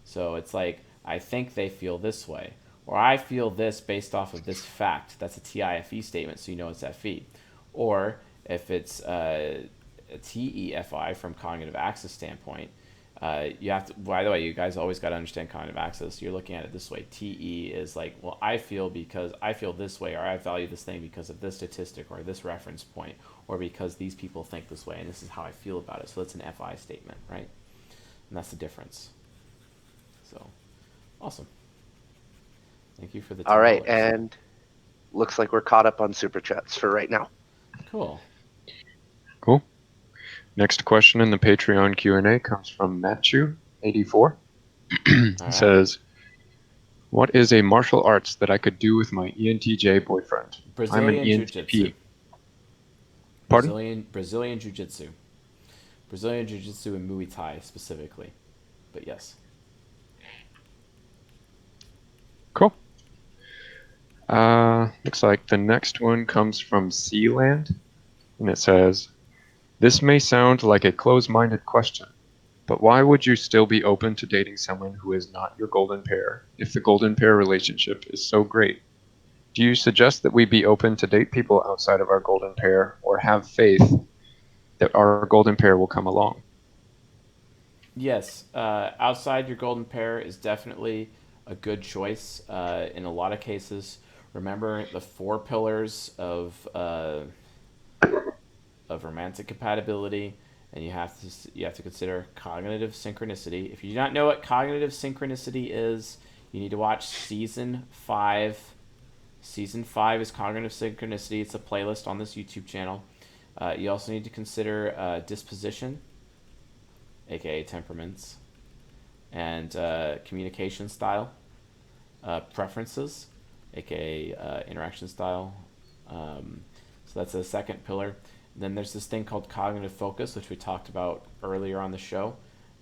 So it's like, I think they feel this way. Or I feel this based off of this fact. That's a TIFE statement, so you know it's FE. Or if it's a TEFI from cognitive axis standpoint, you have to, by the way, you guys always got to understand cognitive axis. You're looking at it this way. TE is like, well, I feel because I feel this way, or I value this thing because of this statistic or this reference point, or because these people think this way, and this is how I feel about it. So that's an FI statement, right? And that's the difference. So, awesome. Thank you for the All right. $10. And looks like we're caught up on super chats for right now. Cool. Cool. Next question in the Patreon Q&A comes from Matthew84. He All right. says, what is a martial arts that I could do with my ENTJ boyfriend? I'm an Brazilian Jiu-Jitsu. ENTP. Pardon? Brazilian Jiu-Jitsu. Brazilian Jiu-Jitsu and Muay Thai specifically. But yes. Cool. Looks like the next one comes from Sealand, and it says, this may sound like a close-minded question, but why would you still be open to dating someone who is not your golden pair if the golden pair relationship is so great? Do you suggest that we be open to date people outside of our golden pair, or have faith that our golden pair will come along? Yes. Outside your golden pair is definitely a good choice in a lot of cases. Remember the four pillars of romantic compatibility, and you have to consider cognitive synchronicity. If you do not know what cognitive synchronicity is, you need to watch season 5. Season 5 is cognitive synchronicity. It's a playlist on this YouTube channel. You also need to consider disposition, aka temperaments, and communication style, preferences, aka interaction style. So that's the second pillar. Then there's this thing called cognitive focus, which we talked about earlier on the show,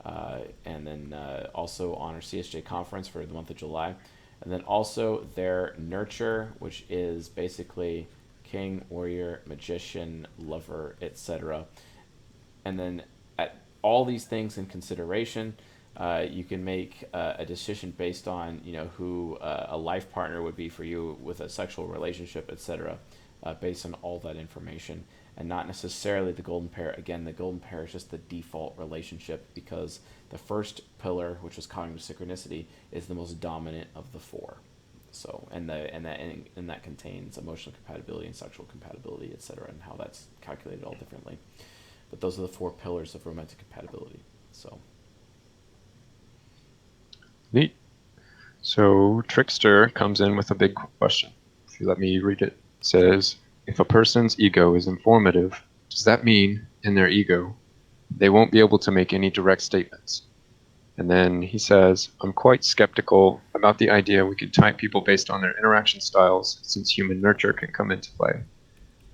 and then also on our CSJ conference for the month of July. And then also their nurture, which is basically king, warrior, magician, lover, etc. And then at all these things in consideration, you can make a decision based on who a life partner would be for you with a sexual relationship, etc. Based on all that information, and not necessarily the golden pair. Again, the golden pair is just the default relationship because the first pillar, which is cognitive synchronicity, is the most dominant of the four. So, and that contains emotional compatibility and sexual compatibility, etc., and how that's calculated all differently. But those are the four pillars of romantic compatibility. So, Neat. So Trickster comes in with a big question. If you let me read it, it says, if a person's ego is informative, does that mean, in their ego, they won't be able to make any direct statements? And then he says, I'm quite skeptical about the idea we could type people based on their interaction styles, since human nurture can come into play.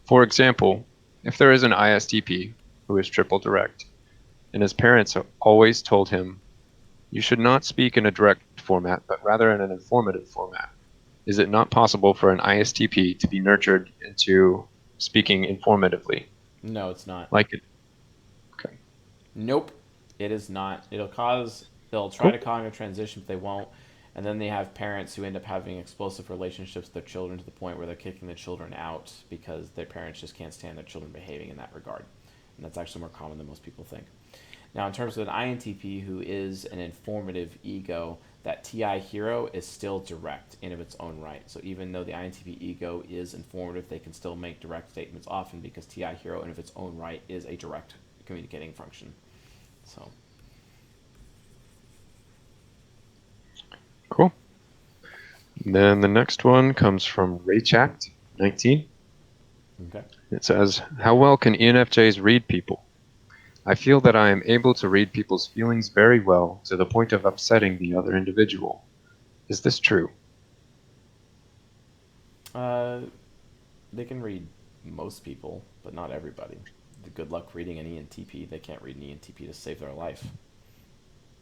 For example, if there is an ISTP who is triple direct, and his parents have always told him, you should not speak in a direct format, but rather in an informative format. Is it not possible for an ISTP to be nurtured into speaking informatively? no, it's not. Like it. Okay. Nope, it is not. They'll try Cool. to cognitive transition, but they won't. And then they have parents who end up having explosive relationships with their children to the point where they're kicking the children out because their parents just can't stand their children behaving in that regard. And that's actually more common than most people think. Now, in terms of an INTP who is an informative ego, that TI hero is still direct in of its own right. So even though the INTP ego is informative, they can still make direct statements often because TI hero in of its own right is a direct communicating function. So. Cool. Then the next one comes from Raychact, 19. Okay. It says, how well can ENFJs read people? I feel that I am able to read people's feelings very well to the point of upsetting the other individual. Is this true? They can read most people, but not everybody. Good luck reading an ENTP. They can't read an ENTP to save their life.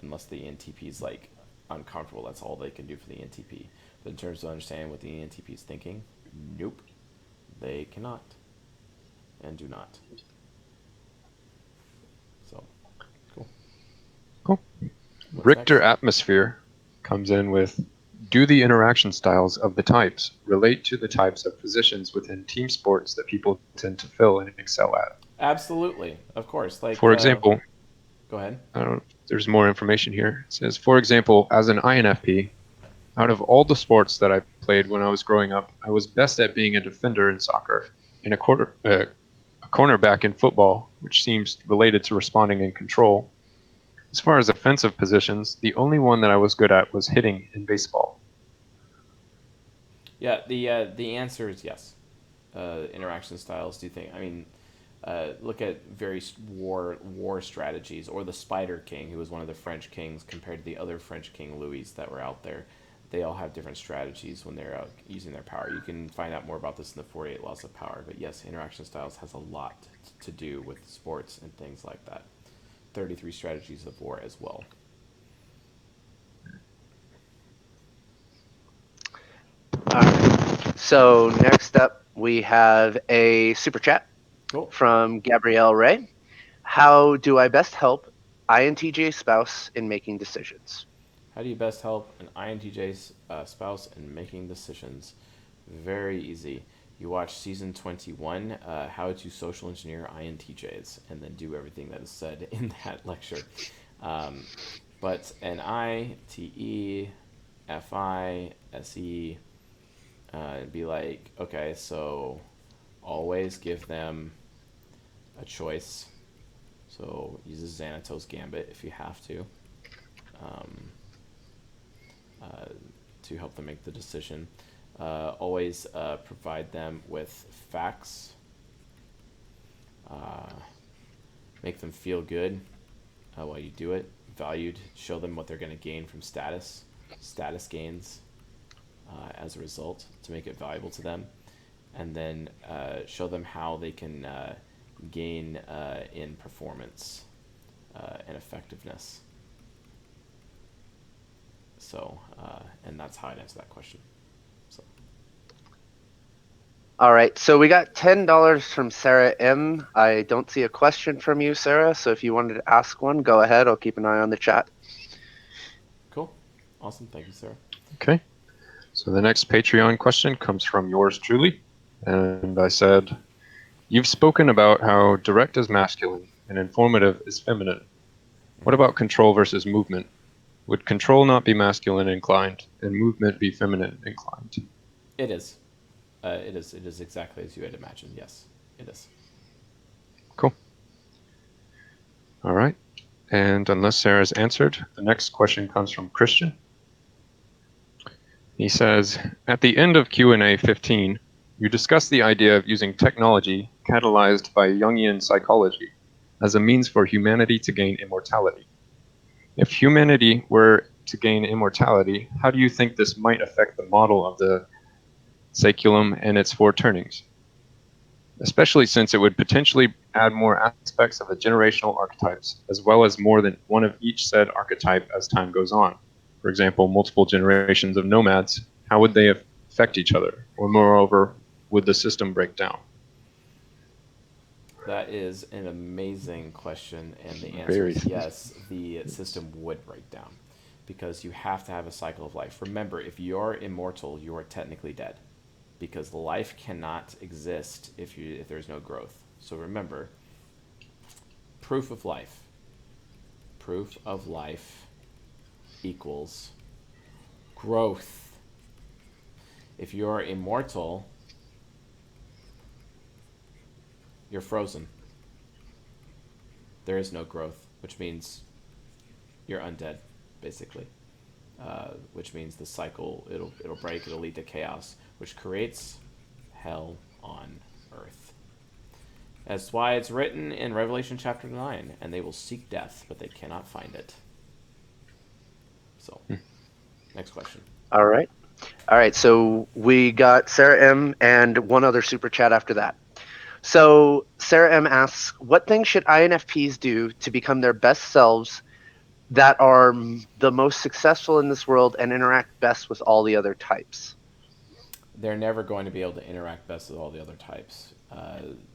Unless the ENTP is like uncomfortable, that's all they can do for the ENTP. But in terms of understanding what the ENTP is thinking, nope. They cannot. And do not. So, cool. Cool. What's Richter next? Atmosphere comes in with, do the interaction styles of the types relate to the types of positions within team sports that people tend to fill and excel at? Absolutely. Of course. Like, For example, go ahead. I don't know if there's more information here. It says, for example, as an INFP, out of all the sports that I played when I was growing up, I was best at being a defender in soccer and a cornerback in football, which seems related to responding in control. As far as offensive positions, the only one that I was good at was hitting in baseball. Yeah, the answer is yes. Interaction styles. Do you think? I mean, look at various war strategies, or the Spider King, who was one of the French kings, compared to the other French King Louis that were out there. They all have different strategies when they're out using their power. You can find out more about this in the 48 Laws of Power. But yes, interaction styles has a lot to do with sports and things like that. 33 Strategies of War as well. All right. So next up, we have a super chat Cool. from Gabrielle Ray. How do I best help INTJ spouse in making decisions? How do you best help an INTJ spouse in making decisions? Very easy. You watch season 21, How to Social Engineer INTJs, and then do everything that is said in that lecture. But an ITE, FI, SE, be like, okay, so always give them a choice. So use a Xanatos Gambit if you have um, uh, to help them make the decision. Always provide them with facts. Make them feel good while you do it. Valued. Show them what they're going to gain from status gains as a result to make it valuable to them. And then show them how they can gain in performance and effectiveness. So, and that's how I'd answer that question. So. All right. So we got $10 from Sarah M. I don't see a question from you, Sarah. So if you wanted to ask one, go ahead. I'll keep an eye on the chat. Cool. Awesome. Thank you, Sarah. Okay. So the next Patreon question comes from yours truly. And I said, you've spoken about how direct is masculine and informative is feminine. What about control versus movement? Would control not be masculine inclined and movement be feminine inclined? It is. It is. It is exactly as you had imagined. Yes, it is. Cool. All right. And unless Sarah's answered, the next question comes from Christian. He says, at the end of Q&A 15, you discussed the idea of using technology catalyzed by Jungian psychology as a means for humanity to gain immortality. If humanity were to gain immortality, how do you think this might affect the model of the saeculum and its four turnings? Especially since it would potentially add more aspects of the generational archetypes, as well as more than one of each said archetype as time goes on. For example, multiple generations of nomads, how would they affect each other? Or moreover, would the system break down? That is an amazing question, and the answer Very. is yes, the system would break down. because you have to have a cycle of life. Remember, if you're immortal, you are technically dead, because life cannot exist if there's no growth. So remember, proof of life. Proof of life equals growth. If you're immortal, you're frozen. There is no growth, which means you're undead, basically. Which means the cycle it'll break, it'll lead to chaos, which creates hell on earth. That's why it's written in Revelation chapter 9, and they will seek death, but they cannot find it. So, next question. All right. All right. So we got Sarah M and one other super chat after that. So Sarah M asks, what things should INFPs do to become their best selves that are the most successful in this world and interact best with all the other types? They're never going to be able to interact best with all the other types.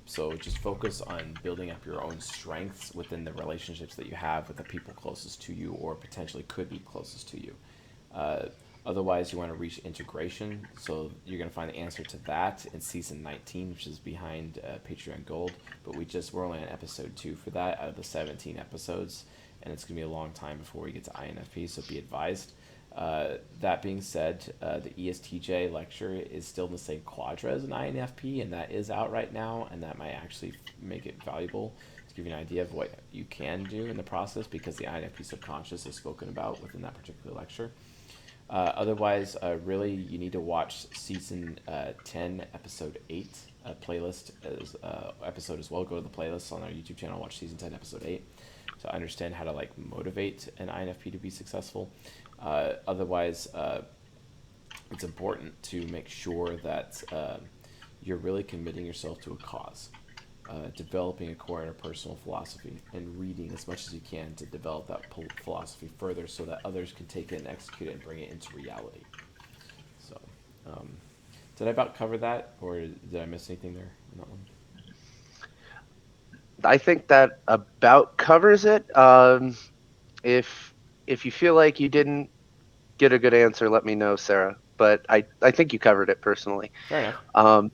So just focus on building up your own strengths within the relationships that you have with the people closest to you or potentially could be closest to you. Otherwise, you want to reach integration. So you're going to find the answer to that in season 19, which is behind Patreon Gold. But we're only on episode 2 for that out of the 17 episodes. And it's going to be a long time before we get to INFP, so be advised. That being said, the ESTJ lecture is still in the same quadra as an INFP, and that is out right now, and that might actually make it valuable to give you an idea of what you can do in the process, because the INFP subconscious is spoken about within that particular lecture. Otherwise, really, you need to watch season 10, episode 8 playlist episode as well. Go to the playlist on our YouTube channel, watch season 10, episode 8, to understand how to motivate an INFP to be successful. Otherwise, it's important to make sure that you're really committing yourself to a cause, developing a core interpersonal philosophy, and reading as much as you can to develop that philosophy further so that others can take it and execute it and bring it into reality. So, did I about cover that, or did I miss anything there in that one? I think that about covers it. If you feel like you didn't get a good answer, let me know, Sarah. But I think you covered it personally. Fair enough.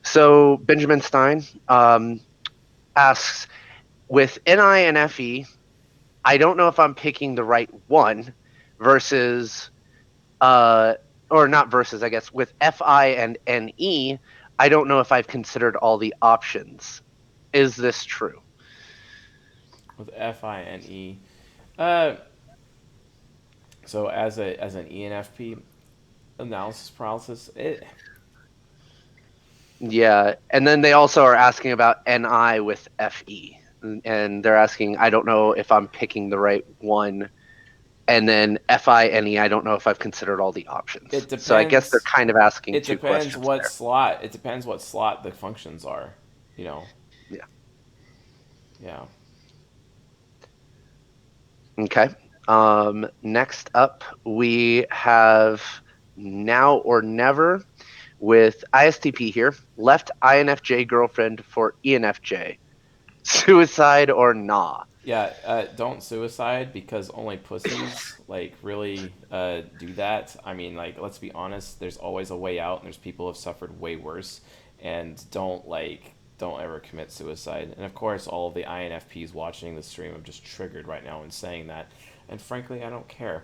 So Benjamin Stein asks, with NI and FE, I don't know if I'm picking the right one versus, or not versus, I guess, with FI and NE, I don't know if I've considered all the options. Is this true? With FINE, so as an ENFP, analysis paralysis, Yeah, and then they also are asking about NI with FE, and they're asking, I don't know if I'm picking the right one, and then FINE, I don't know if I've considered all the options. it So I guess they're depends. kind of asking It two depends questions what there. slot. It depends what slot the functions are. You know. Yeah. Yeah. Okay. Next up, we have Now or Never with ISTP here. Left INFJ girlfriend for ENFJ. Suicide or nah? Yeah, don't suicide, because only pussies really do that. I mean, let's be honest. There's always a way out, and there's people who have suffered way worse. And don't ever commit suicide. And of course, all of the INFPs watching the stream are just triggered right now in saying that. And frankly, I don't care,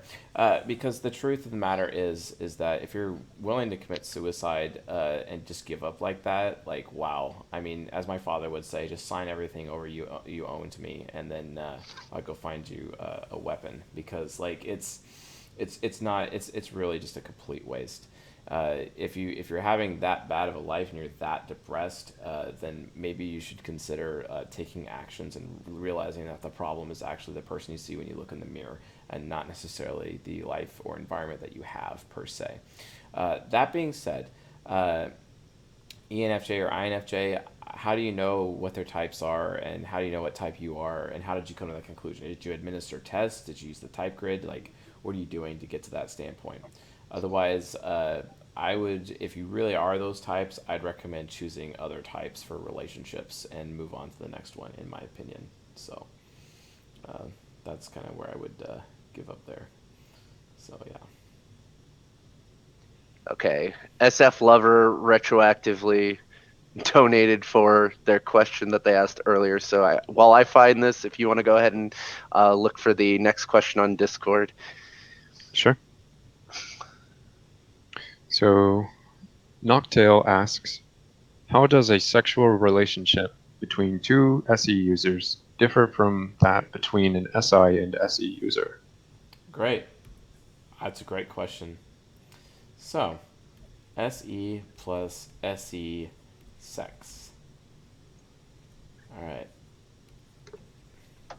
because the truth of the matter is that if you're willing to commit suicide and just give up like that, wow. I mean, as my father would say, just sign everything over you own to me, and then I'll go find you a weapon, because it's really just a complete waste. If you're having that bad of a life and you're that depressed, then maybe you should consider taking actions and realizing that the problem is actually the person you see when you look in the mirror, and not necessarily the life or environment that you have per se. That being said, ENFJ or INFJ, how do you know what their types are, and how do you know what type you are, and how did you come to that conclusion? Did you administer tests? Did you use the type grid? What are you doing to get to that standpoint? Otherwise, I would, if you really are those types, I'd recommend choosing other types for relationships and move on to the next one, in my opinion. So that's kind of where I would give up there. So yeah. Okay. SF Lover retroactively donated for their question that they asked earlier. So while I find this, if you want to go ahead and look for the next question on Discord. Sure. So, Knocktail asks, how does a sexual relationship between two SE users differ from that between an SI and SE user? Great. That's a great question. So, SE plus SE sex. All right. All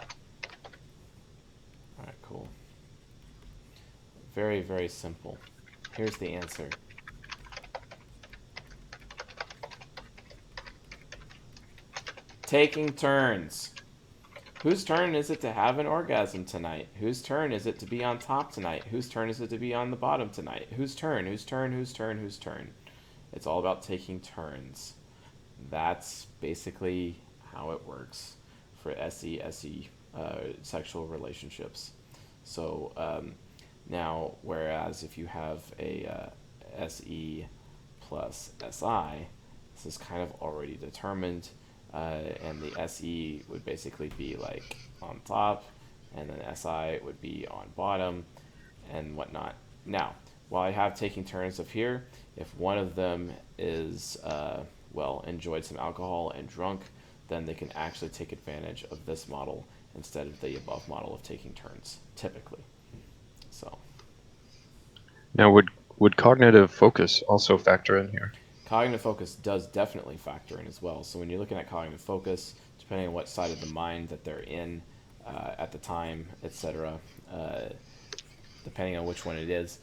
right, cool. Very, very simple. Here's the answer. Taking turns. Whose turn is it to have an orgasm tonight? Whose turn is it to be on top tonight? Whose turn is it to be on the bottom tonight? Whose turn? Whose turn? Whose turn? Whose turn? It's all about taking turns. That's basically how it works for SE sexual relationships. So now, whereas if you have a SE plus SI, this is kind of already determined, and the SE would basically be like on top, and then SI would be on bottom, and whatnot. Now, while I have taking turns of here, if one of them is enjoyed some alcohol and drunk, then they can actually take advantage of this model instead of the above model of taking turns, typically. So. Now, would cognitive focus also factor in here? Cognitive focus does definitely factor in as well. So when you're looking at cognitive focus, depending on what side of the mind that they're in at the time, etc., depending on which one it is,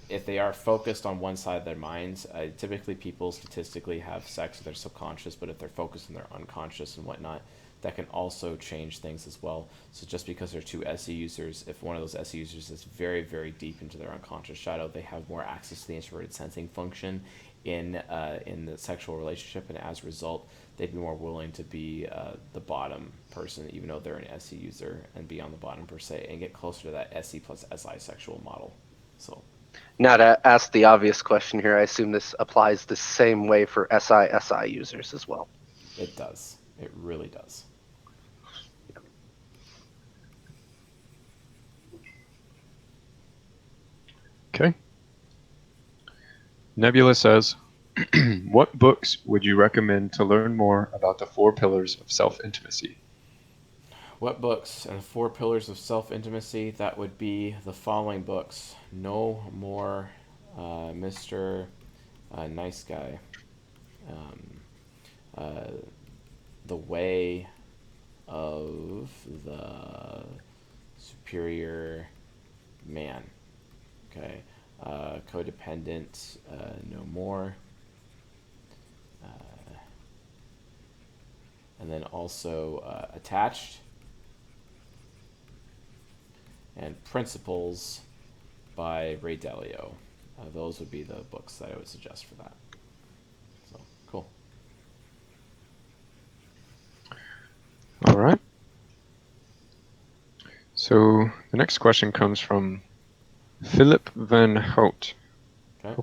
if they are focused on one side of their minds, typically people statistically have sex with their subconscious, but if they're focused on their unconscious and whatnot, that can also change things as well. So just because they're two SE users, if one of those SE users is very, very deep into their unconscious shadow, they have more access to the introverted sensing function in the sexual relationship, and as a result, they'd be more willing to be the bottom person, even though they're an SE user, and be on the bottom per se, and get closer to that SE plus SI sexual model. So. Now to ask the obvious question here, I assume this applies the same way for SI users as well. It does. It really does. Okay. Nebula says, what books would you recommend to learn more about the 4 pillars of self-intimacy? What books and 4 pillars of self-intimacy? That would be the following books. No More Mr. Nice Guy. The Way of the Superior Man. Okay. Codependent, No More. And then also Attached. And Principles by Ray Dalio. Those would be the books that I would suggest for that. So, cool. All right. So the next question comes from Philip Van Hout. Okay.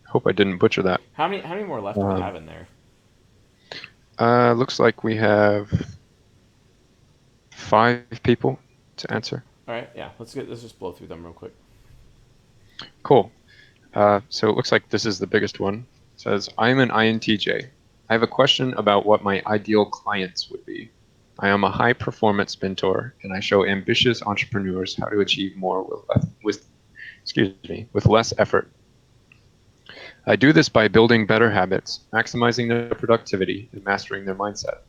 Hope I didn't butcher that. How many more left do we have in there? Looks like we have 5 people to answer. All right, yeah. Let's just blow through them real quick. Cool. So it looks like this is the biggest one. It says, I'm an INTJ. I have a question about what my ideal clients would be. I am a high-performance mentor, and I show ambitious entrepreneurs how to achieve more with less effort. I do this by building better habits, maximizing their productivity, and mastering their mindset.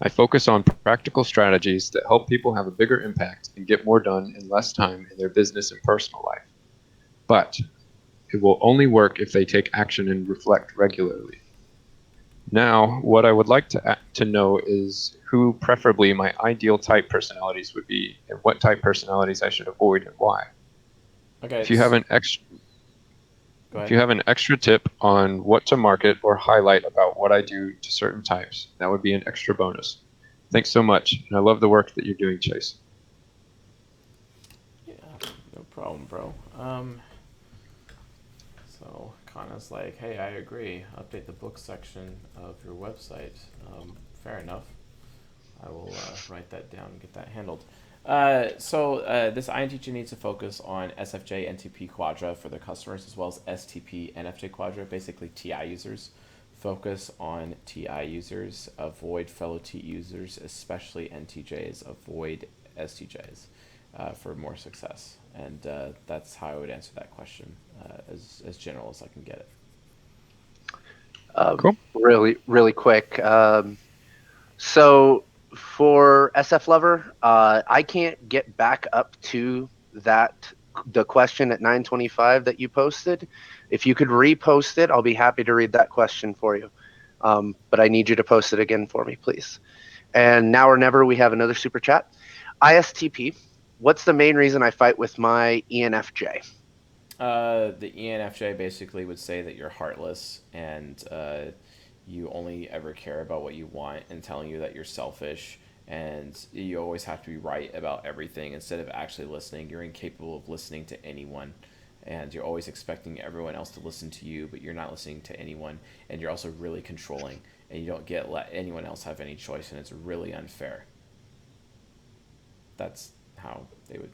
I focus on practical strategies that help people have a bigger impact and get more done in less time in their business and personal life. But it will only work if they take action and reflect regularly. Now, what I would like to know is who preferably my ideal type personalities would be, and what type personalities I should avoid and why. Okay. If you have an extra tip on what to market or highlight about what I do to certain types, that would be an extra bonus. Thanks so much, and I love the work that you're doing, Chase. Yeah, no problem, bro. So Kana's like, hey, I agree. Update the book section of your website. Fair enough. I will write that down and get that handled. This INTJ needs to focus on SFJ NTP Quadra for their customers, as well as STP NFJ Quadra, basically TI users. Focus on TI users, avoid fellow T users, especially NTJs, avoid STJs for more success. And that's how I would answer that question, as general as I can get it. Cool. Really quick. So for SF Lover, I can't get back up to the question at 9:25 that you posted. If you could repost it, I'll be happy to read that question for you. But I need you to post it again for me, please. And now or never, we have another super chat. ISTP, what's the main reason I fight with my ENFJ? The ENFJ basically would say that you're heartless and you only ever care about what you want, and telling you that you're selfish and you always have to be right about everything instead of actually listening. You're incapable of listening to anyone, and you're always expecting everyone else to listen to you, but you're not listening to anyone, and you're also really controlling, and you don't let anyone else have any choice, and it's really unfair. That's how they would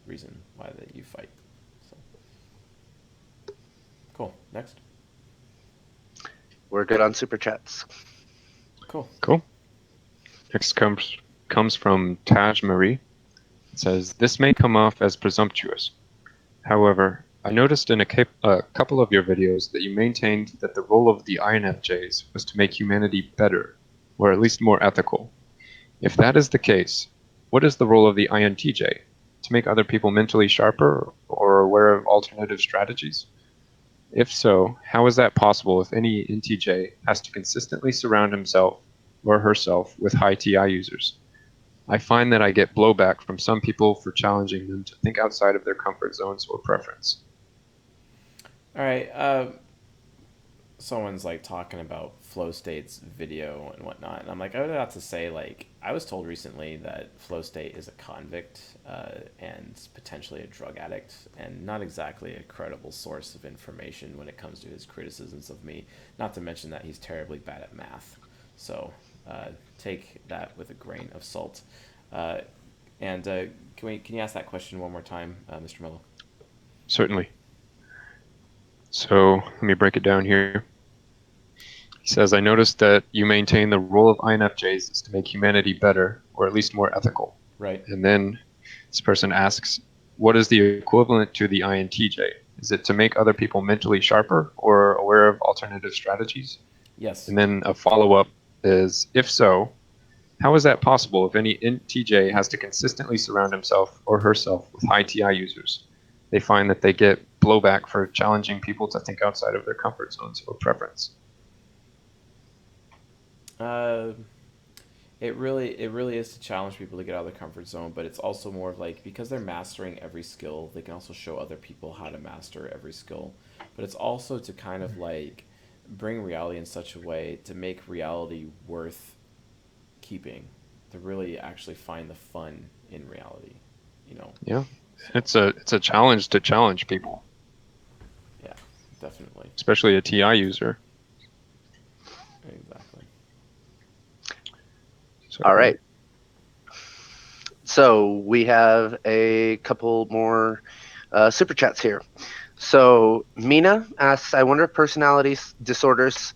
reason why that you fight. So. Cool. Next. We're good on super chats. Cool. Next comes from Taj Marie. It says, this may come off as presumptuous. However, I noticed in a couple of your videos that you maintained that the role of the INFJs was to make humanity better, or at least more ethical. If that is the case, what is the role of the INTJ? To make other people mentally sharper or aware of alternative strategies? If so, how is that possible if any NTJ has to consistently surround himself or herself with high TI users? I find that I get blowback from some people for challenging them to think outside of their comfort zones or preference. All right. Someone's like talking about flow state's video and whatnot, and I'm like, I would have to say, like, I was told recently that flow state is a convict and potentially a drug addict, and not exactly a credible source of information when it comes to his criticisms of me. Not to mention that he's terribly bad at math. So take that with a grain of salt. And can you ask that question one more time, Mr. Mello? Certainly. So let me break it down here. He says, I noticed that you maintain the role of INFJs is to make humanity better, or at least more ethical. Right. And then this person asks, what is the equivalent to the INTJ? Is it to make other people mentally sharper or aware of alternative strategies? Yes. And then a follow-up is, if so, how is that possible if any NTJ has to consistently surround himself or herself with high TI users? They find that they get blowback for challenging people to think outside of their comfort zones or preference. It really is to challenge people to get out of their comfort zone, but it's also more of like, because they're mastering every skill, they can also show other people how to master every skill. But it's also to kind of like bring reality in such a way to make reality worth keeping, to really actually find the fun in reality, you know. Yeah, it's a challenge to challenge people. Yeah, definitely. Especially a TI user. Exactly. So, All right. So we have a couple more super chats here. So Mina asks, I wonder if personality disorders,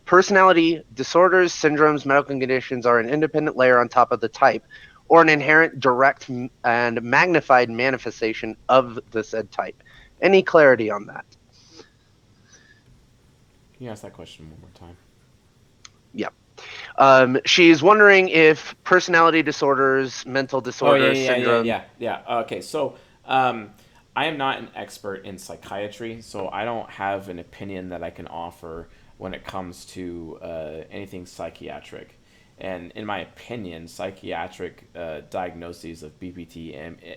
syndromes, medical conditions are an independent layer on top of the type, or an inherent, direct, and magnified manifestation of the said type. Any clarity on that? Can you ask that question one more time? Yeah. She's wondering if personality disorders, mental disorders, syndrome. Yeah. Okay, so I am not an expert in psychiatry, so I don't have an opinion that I can offer when it comes to anything psychiatric. And in my opinion, psychiatric diagnoses of BPT,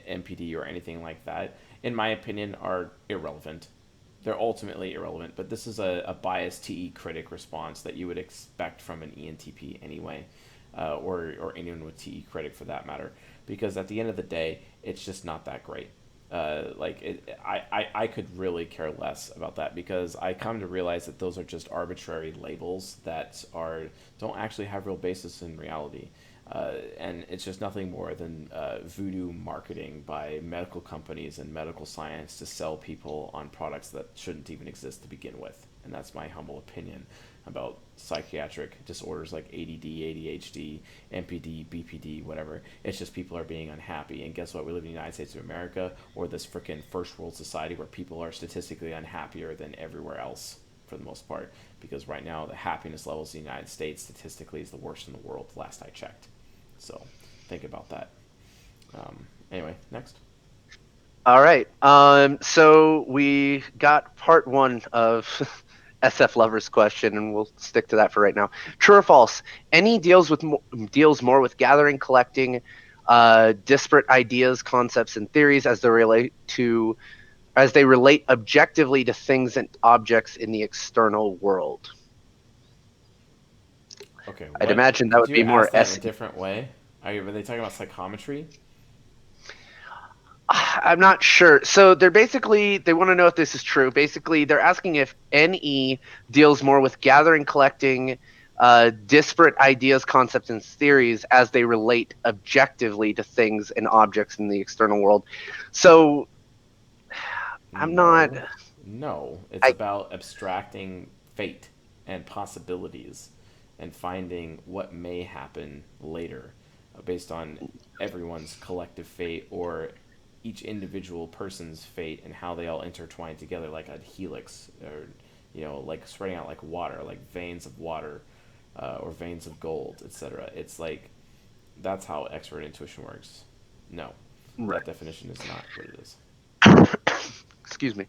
MPD, or anything like that, in my opinion, are irrelevant. They're ultimately irrelevant, but this is a biased TE critic response that you would expect from an ENTP anyway, or anyone with TE critic for that matter, because at the end of the day, it's just not that great. I could really care less about that because I come to realize that those are just arbitrary labels that are don't actually have real basis in reality. And it's just nothing more than voodoo marketing by medical companies and medical science to sell people on products that shouldn't even exist to begin with. And that's my humble opinion about psychiatric disorders like ADD, ADHD, MPD, BPD, whatever. It's just people are being unhappy. And guess what? We live in the United States of America or this freaking first world society where people are statistically unhappier than everywhere else for the most part. Because right now, the happiness levels in the United States statistically is the worst in the world, last I checked. So think about that. Anyway, next. All right. So we got part one of SF Lover's question, and we'll stick to that for right now. True or false? Any deals more with gathering, collecting, disparate ideas, concepts, and theories as they relate objectively to things and objects in the external world. Okay, I'd what? imagine that Could would you be more ask that in a SE. different way? Are they talking about psychometry? I'm not sure. So they want to know if this is true. Basically, they're asking if NE deals more with gathering, collecting disparate ideas, concepts, and theories as they relate objectively to things and objects in the external world. So I'm not. No. No. It's I about abstracting fate and possibilities and finding what may happen later based on everyone's collective fate or each individual person's fate and how they all intertwine together like a helix or, like spreading out like water, like veins of water or veins of gold, etc. It's like that's how expert intuition works. No, right. that definition is not what it is. Excuse me.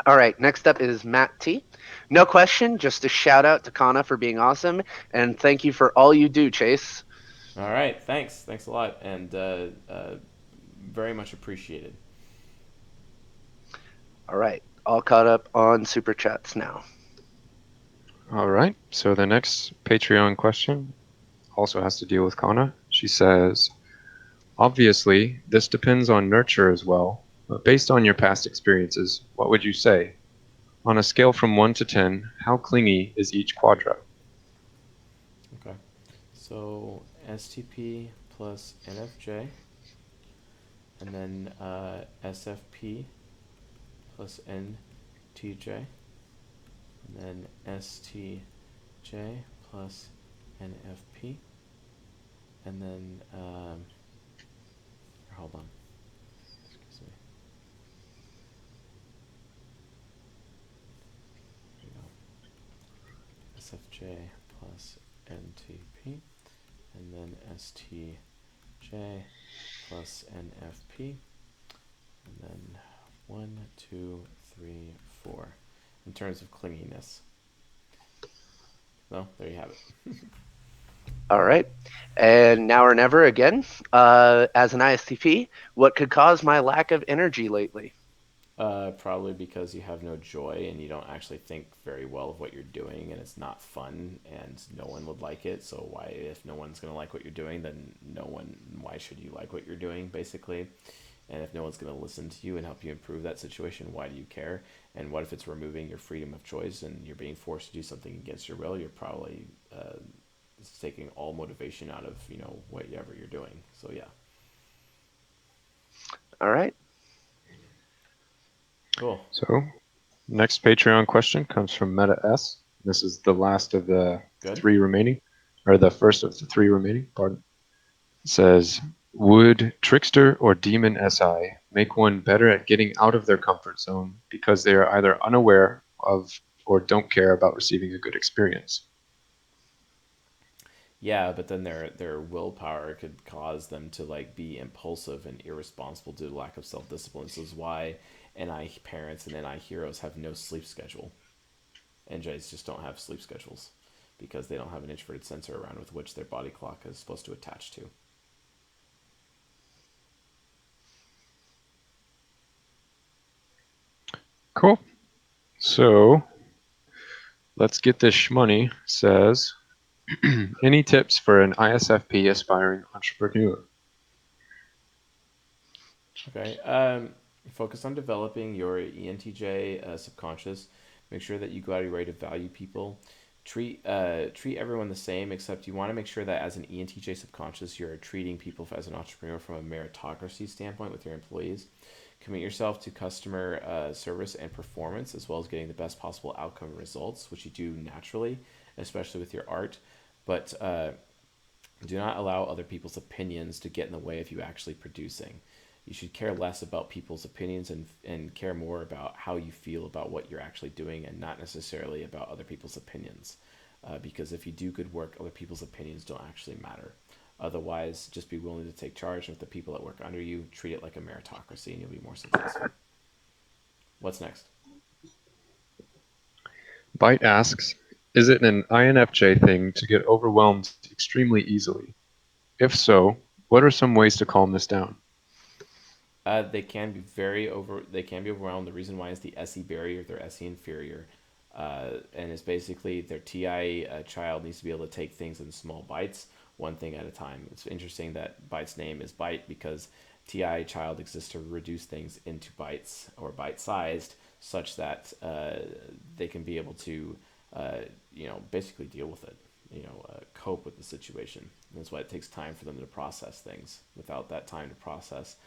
All right. Next up is Matt T. No question. Just a shout out to Kana for being awesome, and thank you for all you do, Chase. All right, thanks, thanks a lot, and very much appreciated. All right. All caught up on super chats now. All right. So the next Patreon question also has to deal with Kana. She says, obviously, this depends on nurture as well, but based on your past experiences, what would you say? On a scale from 1 to 10, how clingy is each quadra? Okay, so STP plus NFJ, and then SFP plus NTJ, and then STJ plus NFP, and then hold on, excuse me. There you go. SFJ plus NTP, and then STJ plus NFP, and then 1, 2, 3, 4. In terms of clinginess. No, there you have it. All right. And now or never again. As an ISTP, what could cause my lack of energy lately? Probably because you have no joy and you don't actually think very well of what you're doing, and it's not fun, and no one would like it. So why, if no one's gonna like what you're doing, then no one. Why should you like what you're doing, basically? And if no one's gonna listen to you and help you improve that situation, why do you care? And what if it's removing your freedom of choice and you're being forced to do something against your will? You're probably taking all motivation out of whatever you're doing. So yeah, All right. cool. So, next Patreon question comes from Meta S. This is the last of the Good. three remaining, or the first of the three remaining, pardon. It says, would Trickster or Demon SI make one better at getting out of their comfort zone because they are either unaware of or don't care about receiving a good experience? Yeah, but then their willpower could cause them to like be impulsive and irresponsible due to lack of self discipline. This is why NI parents and NI heroes have no sleep schedule. NJs just don't have sleep schedules because they don't have an introverted sensor around with which their body clock is supposed to attach to. Cool. So, let's get this shmoney. Says, any tips for an ISFP aspiring entrepreneur? Okay. Focus on developing your ENTJ subconscious. Make sure that you go out of your way to value people. Treat everyone the same, except you want to make sure that as an ENTJ subconscious, you're treating people as an entrepreneur from a meritocracy standpoint with your employees. Commit yourself to customer service and performance, as well as getting the best possible outcome and results, which you do naturally, especially with your art. But do not allow other people's opinions to get in the way of you actually producing. You should care less about people's opinions and care more about how you feel about what you're actually doing and not necessarily about other people's opinions. Because if you do good work, other people's opinions don't actually matter. Otherwise, just be willing to take charge, and with the people that work under you, treat it like a meritocracy, and you'll be more successful. What's next? Byte asks, is it an INFJ thing to get overwhelmed extremely easily? If so, what are some ways to calm this down? They can be They can be overwhelmed. The reason why is the SE barrier. They're SE inferior, and it's basically their TI child needs to be able to take things in small bites, one thing at a time. It's interesting that Byte's name is Byte because TI child exists to reduce things into bytes or bite sized, such that they can be able to, uh, basically deal with it. Cope with the situation. And that's why it takes time for them to process things. Without that time to process,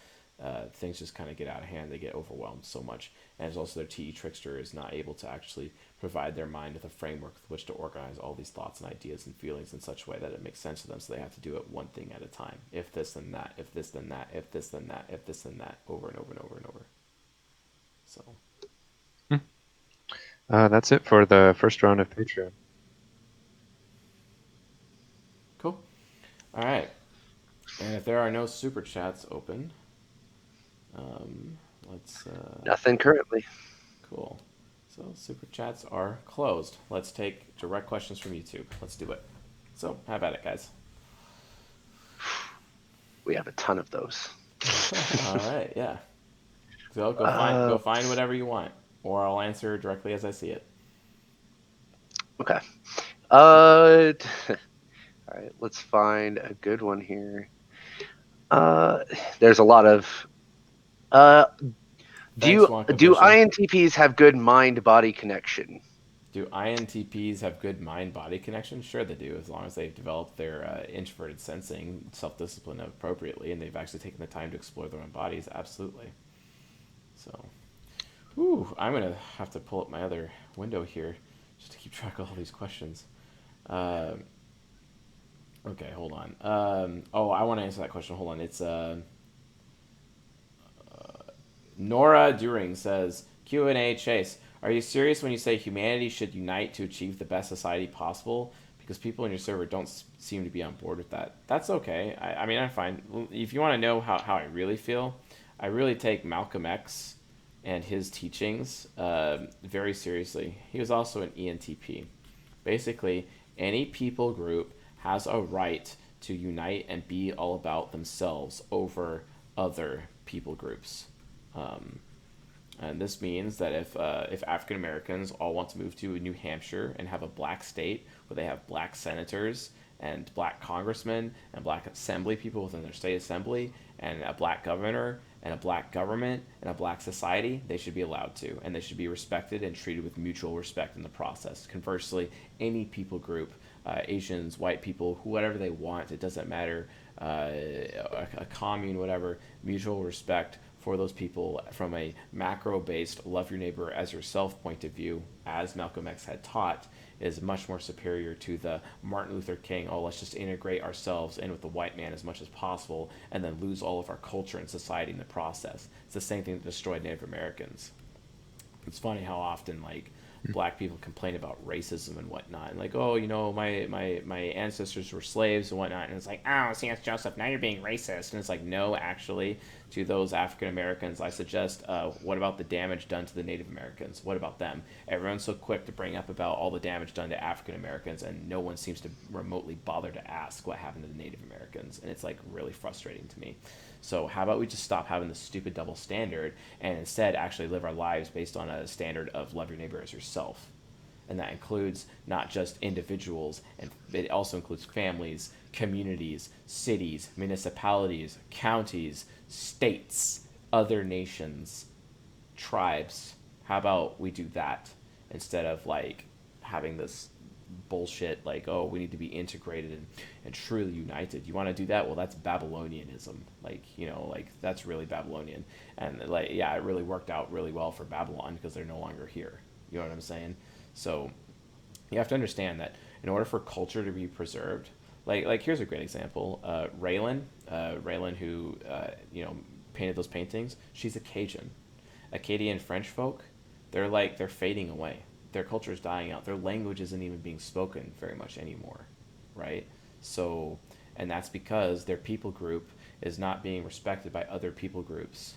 things just kind of get out of hand. They get overwhelmed so much. And it's also their TE trickster is not able to actually provide their mind with a framework with which to organize all these thoughts and ideas and feelings in such a way that it makes sense to them. So they have to do it one thing at a time. If this, then that. If this, then that. If this, then that. If this, then that. Over and over and over and over. So. That's it for the first round of Patreon. Cool. All right. And if there are no super chats open, let's. Nothing currently. Cool. So super chats are closed. Let's take direct questions from YouTube. Let's do it. So have at it, guys. We have a ton of those. All right. Yeah. So go find whatever you want, or I'll answer directly as I see it. Okay. All right. Let's find a good one here. There's a lot of. Do INTPs have good mind-body connection? Do INTPs have good mind-body connection? Sure, they do, as long as they've developed their introverted sensing, self-discipline appropriately, and they've actually taken the time to explore their own bodies. Absolutely. So, I'm gonna have to pull up my other window here just to keep track of all these questions. Okay, hold on. I want to answer that question. Hold on. It's Nora During says, Q&A Chase, are you serious when you say humanity should unite to achieve the best society possible? Because people in your server don't seem to be on board with that. That's okay. I mean, I'm fine. If you want to know how I really feel, I really take Malcolm X and his teachings very seriously. He was also an ENTP. Basically, any people group has a right to unite and be all about themselves over other people groups. And this means that if African Americans all want to move to New Hampshire and have a black state where they have black senators and black congressmen and black assembly people within their state assembly and a black governor and a black government and a black society, they should be allowed to, and they should be respected and treated with mutual respect in the process. Conversely, any people group, Asians, white people, whatever they want, it doesn't matter, a commune, whatever, mutual respect for those people from a macro-based love your neighbor as yourself point of view, as Malcolm X had taught, is much more superior to the Martin Luther King, let's just integrate ourselves in with the white man as much as possible and then lose all of our culture and society in the process. It's the same thing that destroyed Native Americans. It's funny how often, like, black people complain about racism and whatnot, and like, my ancestors were slaves and whatnot, and it's like, oh, see, it's Joseph, now you're being racist. And it's like, no, actually, to those African Americans, I suggest, what about the damage done to the Native Americans? What about them? Everyone's so quick to bring up about all the damage done to African Americans, and no one seems to remotely bother to ask what happened to the Native Americans, and it's like really frustrating to me. So how about we just stop having this stupid double standard and instead actually live our lives based on a standard of love your neighbor as yourself? And that includes not just individuals, and it also includes families, communities, cities, municipalities, counties, states, other nations, tribes. How about we do that instead of like having this bullshit like, oh, we need to be integrated and truly united. You want to do that? Well, that's Babylonianism. Like, like that's really Babylonian. And like, yeah, it really worked out really well for Babylon because they're no longer here. You know what I'm saying? So you have to understand that in order for culture to be preserved, like here's a great example. Raylan, who painted those paintings. She's a Cajun. Acadian French folk, they're fading away. Their culture is dying out. Their language isn't even being spoken very much anymore, right? So, and that's because their people group is not being respected by other people groups.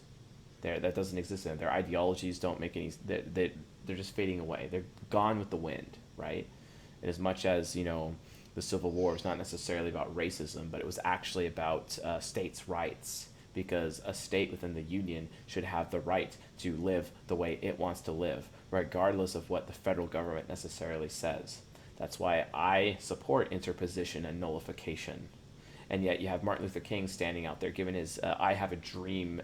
That doesn't exist. Their ideologies don't make any. They're just fading away. They're gone with the wind, right? And as much as the Civil War is not necessarily about racism, but it was actually about states' rights, because a state within the Union should have the right to live the way it wants to live, regardless of what the federal government necessarily says. That's why I support interposition and nullification. And yet you have Martin Luther King standing out there giving his I Have a Dream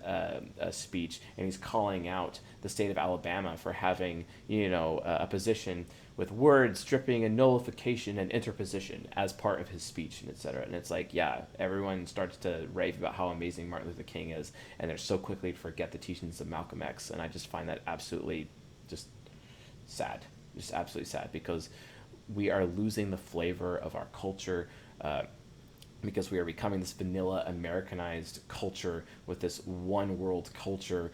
speech, and he's calling out the state of Alabama for having, a position with words dripping in nullification and interposition as part of his speech, and etc. And it's like, yeah, everyone starts to rave about how amazing Martin Luther King is, and they're so quickly to forget the teachings of Malcolm X. And I just find that absolutely just sad, just absolutely sad, because we are losing the flavor of our culture. Because we are becoming this vanilla Americanized culture with this one world culture,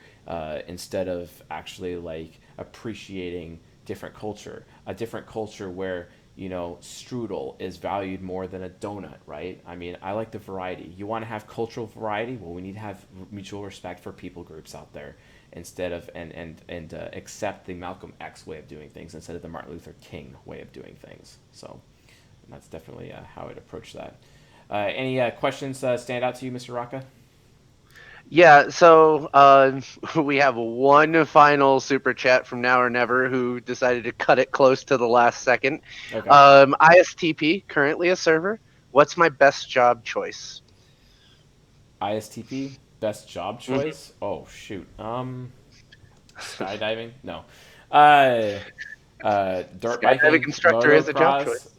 instead of actually like appreciating a different culture where strudel is valued more than a donut, right? I mean, I like the variety. You want to have cultural variety? Well, we need to have mutual respect for people groups out there, instead of and accept the Malcolm X way of doing things instead of the Martin Luther King way of doing things. So that's definitely how I'd approach that. Any questions stand out to you, Mr. Rocca? Yeah, so we have one final super chat from Now or Never, who decided to cut it close to the last second. Okay. ISTP, currently a server. What's my best job choice? ISTP, best job choice? Mm-hmm. Oh, shoot. Skydiving? No. Dirt biking, instructor is a job choice.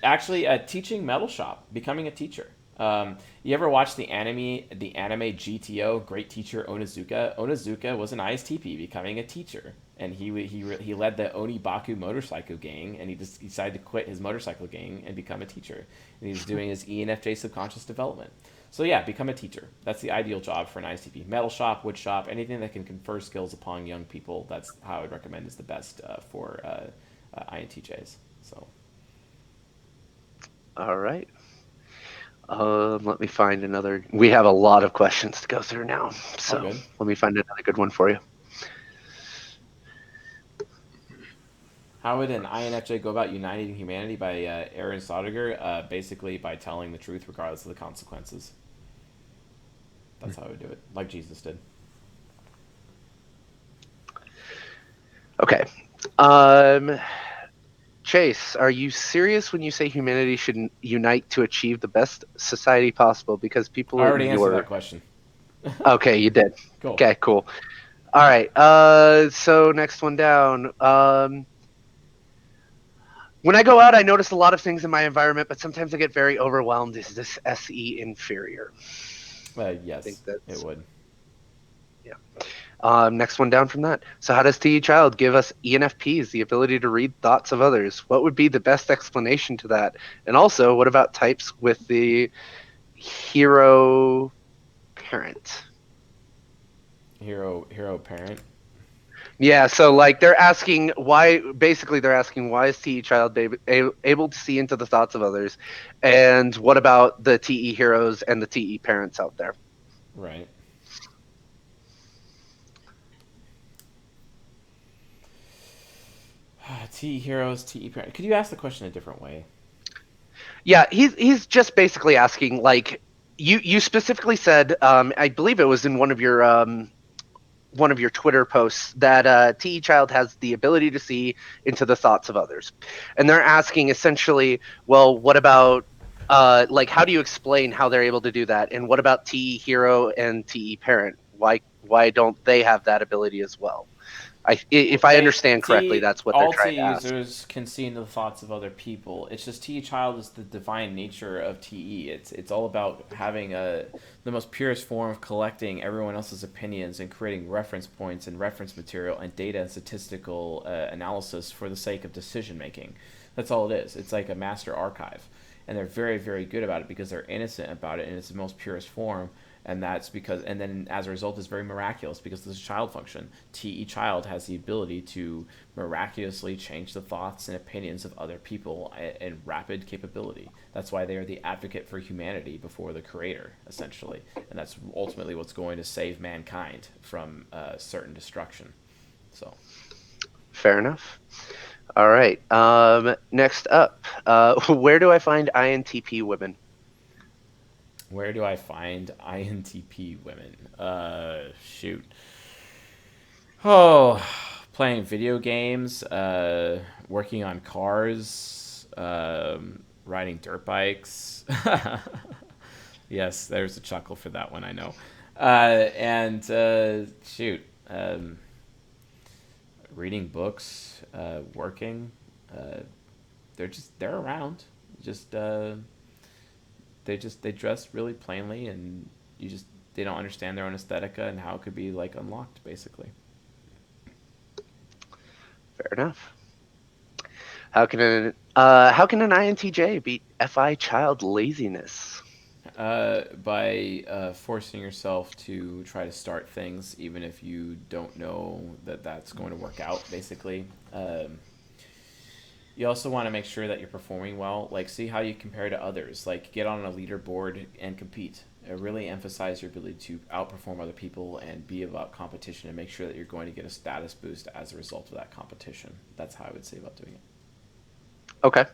Actually, teaching metal shop, becoming a teacher. You ever watch the anime GTO, Great Teacher Onizuka? Onizuka was an ISTP becoming a teacher, and he led the Onibaku motorcycle gang, and he just decided to quit his motorcycle gang and become a teacher. And he's doing his ENFJ subconscious development. So yeah, become a teacher. That's the ideal job for an ISTP. Metal shop, wood shop, anything that can confer skills upon young people. That's how I would recommend is the best for INTJs. So. All right. Let me find another. We have a lot of questions to go through now, so let me find another good one for you. How would an INFJ go about uniting humanity by Aaron Sodiger? Basically by telling the truth regardless of the consequences. That's how I would do it, like Jesus did. Okay. Chase, are you serious when you say humanity should unite to achieve the best society possible? Because people I already answered that question. Okay, you did. Cool. Okay, cool. All right. So next one down. When I go out, I notice a lot of things in my environment, but sometimes I get very overwhelmed. Is this SE inferior? Yes, it would. Yeah. Next one down from that. So how does TE Child give us ENFPs the ability to read thoughts of others? What would be the best explanation to that? And also, what about types with the hero parent? Hero parent? Yeah, so like they're asking why. Basically, they're asking why is TE Child able to see into the thoughts of others, and what about the TE heroes and the TE parents out there? Right. TE heroes, TE parents. Could you ask the question a different way? Yeah, he's just basically asking, like, you specifically said, I believe it was in one of your Twitter posts, that TE Child has the ability to see into the thoughts of others, and they're asking essentially, well, what about like, how do you explain how they're able to do that, and what about TE hero and TE parent? Why Why don't they have that ability as well? If I understand correctly, that's what they're All trying T to ask. users can see into the thoughts of other people. It's just TE child is the divine nature of TE. It's all about having the most purest form of collecting everyone else's opinions and creating reference points and reference material and data and statistical analysis for the sake of decision making. That's all it is. It's like a master archive, and they're very very good about it because they're innocent about it and it's the most purest form. And that's because, and then as a result, it's very miraculous because this is child function. TE child has the ability to miraculously change the thoughts and opinions of other people in rapid capability. That's why they are the advocate for humanity before the creator, essentially, and that's ultimately what's going to save mankind from certain destruction. So, Fair enough. All right. Next up, where do I find INTP women? where do I find INTP women? Shoot. Oh, playing video games, working on cars, riding dirt bikes. Yes, there's a chuckle for that one, I know. And shoot, reading books, working. Uh, they're around. Just they dress really plainly, and you just they don't understand their own aesthetica and how it could be like unlocked, basically. Fair enough. How can an INTJ beat FI child laziness? By forcing yourself to try to start things, even if you don't know that that's going to work out. Basically, you also want to make sure that you're performing well. Like, see how you compare to others. Like, get on a leaderboard and compete. Really emphasize your ability to outperform other people and be about competition, and make sure that you're going to get a status boost as a result of that competition. That's how I would say about doing it. Okay.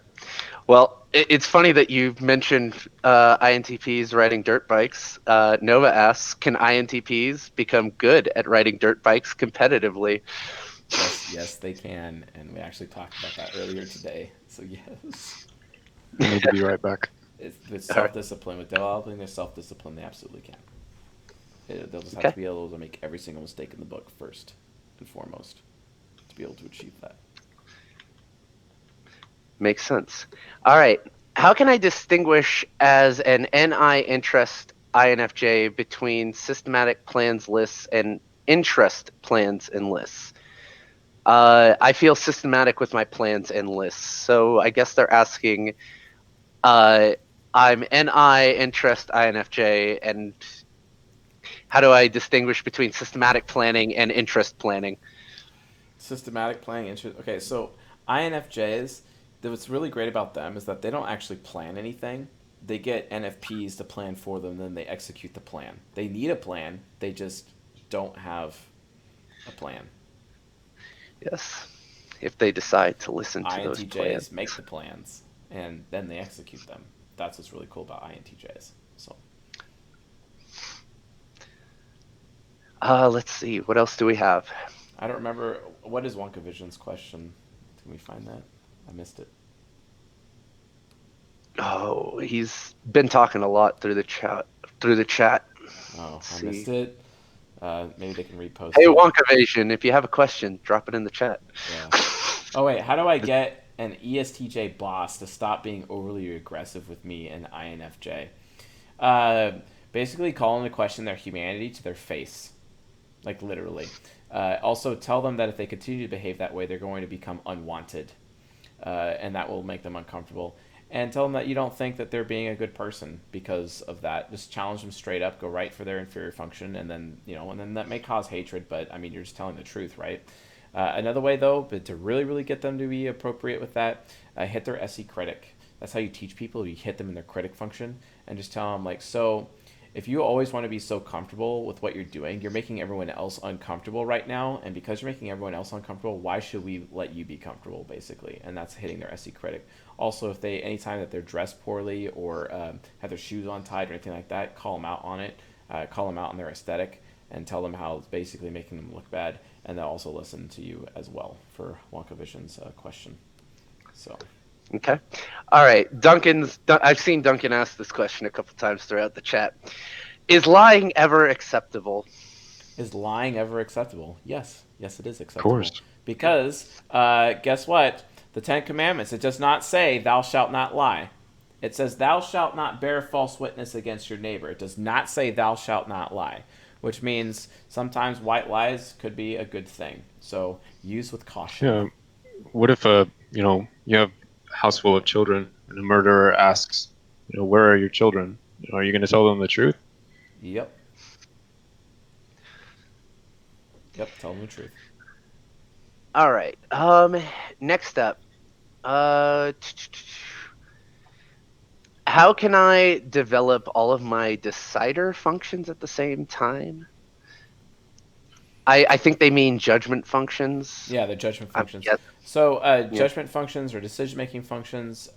Well, it's funny that you mentioned INTPs riding dirt bikes. Nova asks, can INTPs become good at riding dirt bikes competitively? Yes, yes, they can, and we actually talked about that earlier today. So yes, I need to be right back. it's with All right. self discipline. With developing their self discipline, they absolutely can. They'll just have Okay. to be able to make every single mistake in the book first and foremost to be able to achieve that. Makes sense. All right. How can I distinguish as an NI interest INFJ between systematic plans lists and interest plans and lists? I feel systematic with my plans and lists. So I guess they're asking, uh, I'm NI interest INFJ, and how do I distinguish between systematic planning and interest planning? Systematic planning interest. Okay, so INFJs, what's really great about them is that they don't actually plan anything. They get NFPs to plan for them, then they execute the plan. They need a plan, they just don't have a plan. Yes, if they decide to listen to those plans. INTJs make the plans and then they execute them. That's what's really cool about INTJs. So Let's see. What else do we have? I don't remember what is Wonka Vision's question. Can we find that? I missed it. Oh, he's been talking a lot through the chat. Through the chat. Oh, Let's I see. missed it. Maybe they can repost Hey, it. Wonkavision, if you have a question, drop it in the chat. Yeah. Oh wait, how do I get an ESTJ boss to stop being overly aggressive with me and INFJ? Uh, Basically, call into question their humanity to their face, like literally. Also, tell them that if they continue to behave that way, they're going to become unwanted, and that will make them uncomfortable. And tell them that you don't think that they're being a good person because of that. Just challenge them straight up. Go right for their inferior function, and then and then that may cause hatred. But I mean, you're just telling the truth, right? Another way, though, but to really, really get them to be appropriate with that, hit their SE critic. That's how you teach people. You hit them in their critic function, and just tell them like, so if you always want to be so comfortable with what you're doing, you're making everyone else uncomfortable right now. And because you're making everyone else uncomfortable, why should we let you be comfortable, basically? And that's hitting their SE critic. Also, if they, anytime that they're dressed poorly or have their shoes untied or anything like that, call them out on it. Call them out on their aesthetic and tell them how it's basically making them look bad. And they'll also listen to you as well for Wonka Vision's question. So. Okay. All right. I've seen Duncan ask this question a couple times throughout the chat. Is lying ever acceptable? Is lying ever acceptable? Yes. Yes, it is Of course. acceptable. Because, guess what? The Ten Commandments, it does not say, thou shalt not lie. It says, thou shalt not bear false witness against your neighbor. It does not say, thou shalt not lie, which means sometimes white lies could be a good thing. So use with caution. Yeah. What if you have a house full of children and a murderer asks, where are your children? Are you going to tell them the truth? Yep. Yep. Tell them the truth. All right. Next up, uh, how can I develop all of my decider functions at the same time? I think they mean judgment functions. Yeah, the judgment functions. Yes. So, Yeah. judgment functions or decision making functions.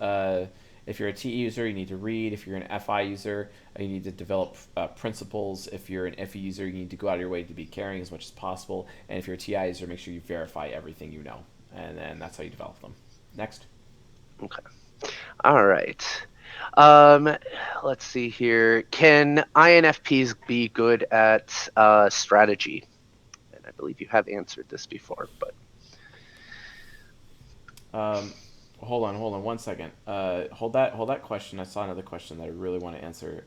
If you're a T user, you need to read. If you're an FI user, you need to develop principles. If you're an FE user, you need to go out of your way to be caring as much as possible. And if you're a TI user, make sure you verify everything you know. And then that's how you develop them. Next. Okay. All right. Um, let's see here. Can INFPs be good at strategy? And I believe you have answered this before, but Um, hold on 1 second. Hold that question. I saw another question that I really want to answer.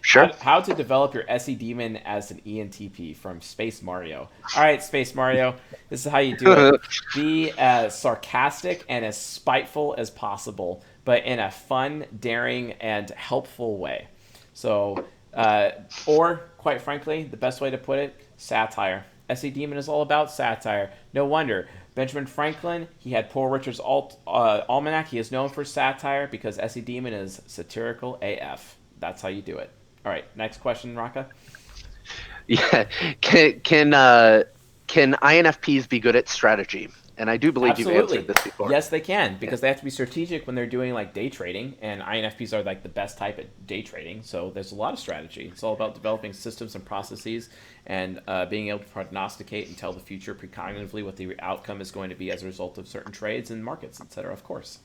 sure. How to develop your SE demon as an ENTP from Space Mario. All right, Space Mario, this is how you do it. Be as sarcastic and as spiteful as possible, but in a fun, daring, and helpful way. So, or quite frankly, the best way to put it, satire. SE Demon is all about satire. No wonder. Benjamin Franklin, he had Poor Richard's Almanac. He is known for satire because SE Demon is satirical AF. That's how you do it. All right, next question, Raka. Yeah. Can INFPs be good at strategy? And I do believe you've answered Absolutely. this before. Yes, they can Yeah. because they have to be strategic when they're doing like day trading, and INFPs are like the best type at day trading. So there's a lot of strategy. It's all about developing systems and processes and being able to prognosticate and tell the future precognitively what the outcome is going to be as a result of certain trades and markets, etc. Of course,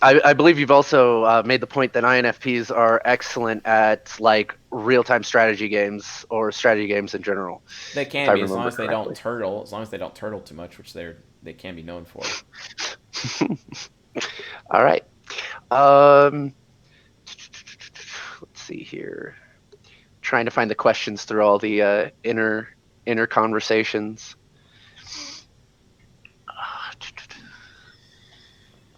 I believe you've also made the point that INFPs are excellent at like real-time strategy games or strategy games in general, they if can I be as long remember as they don't correctly. turtle. As long as they don't turtle too much, which they can be known for. All right. Um, let's see here. Trying to find the questions through all the inner conversations.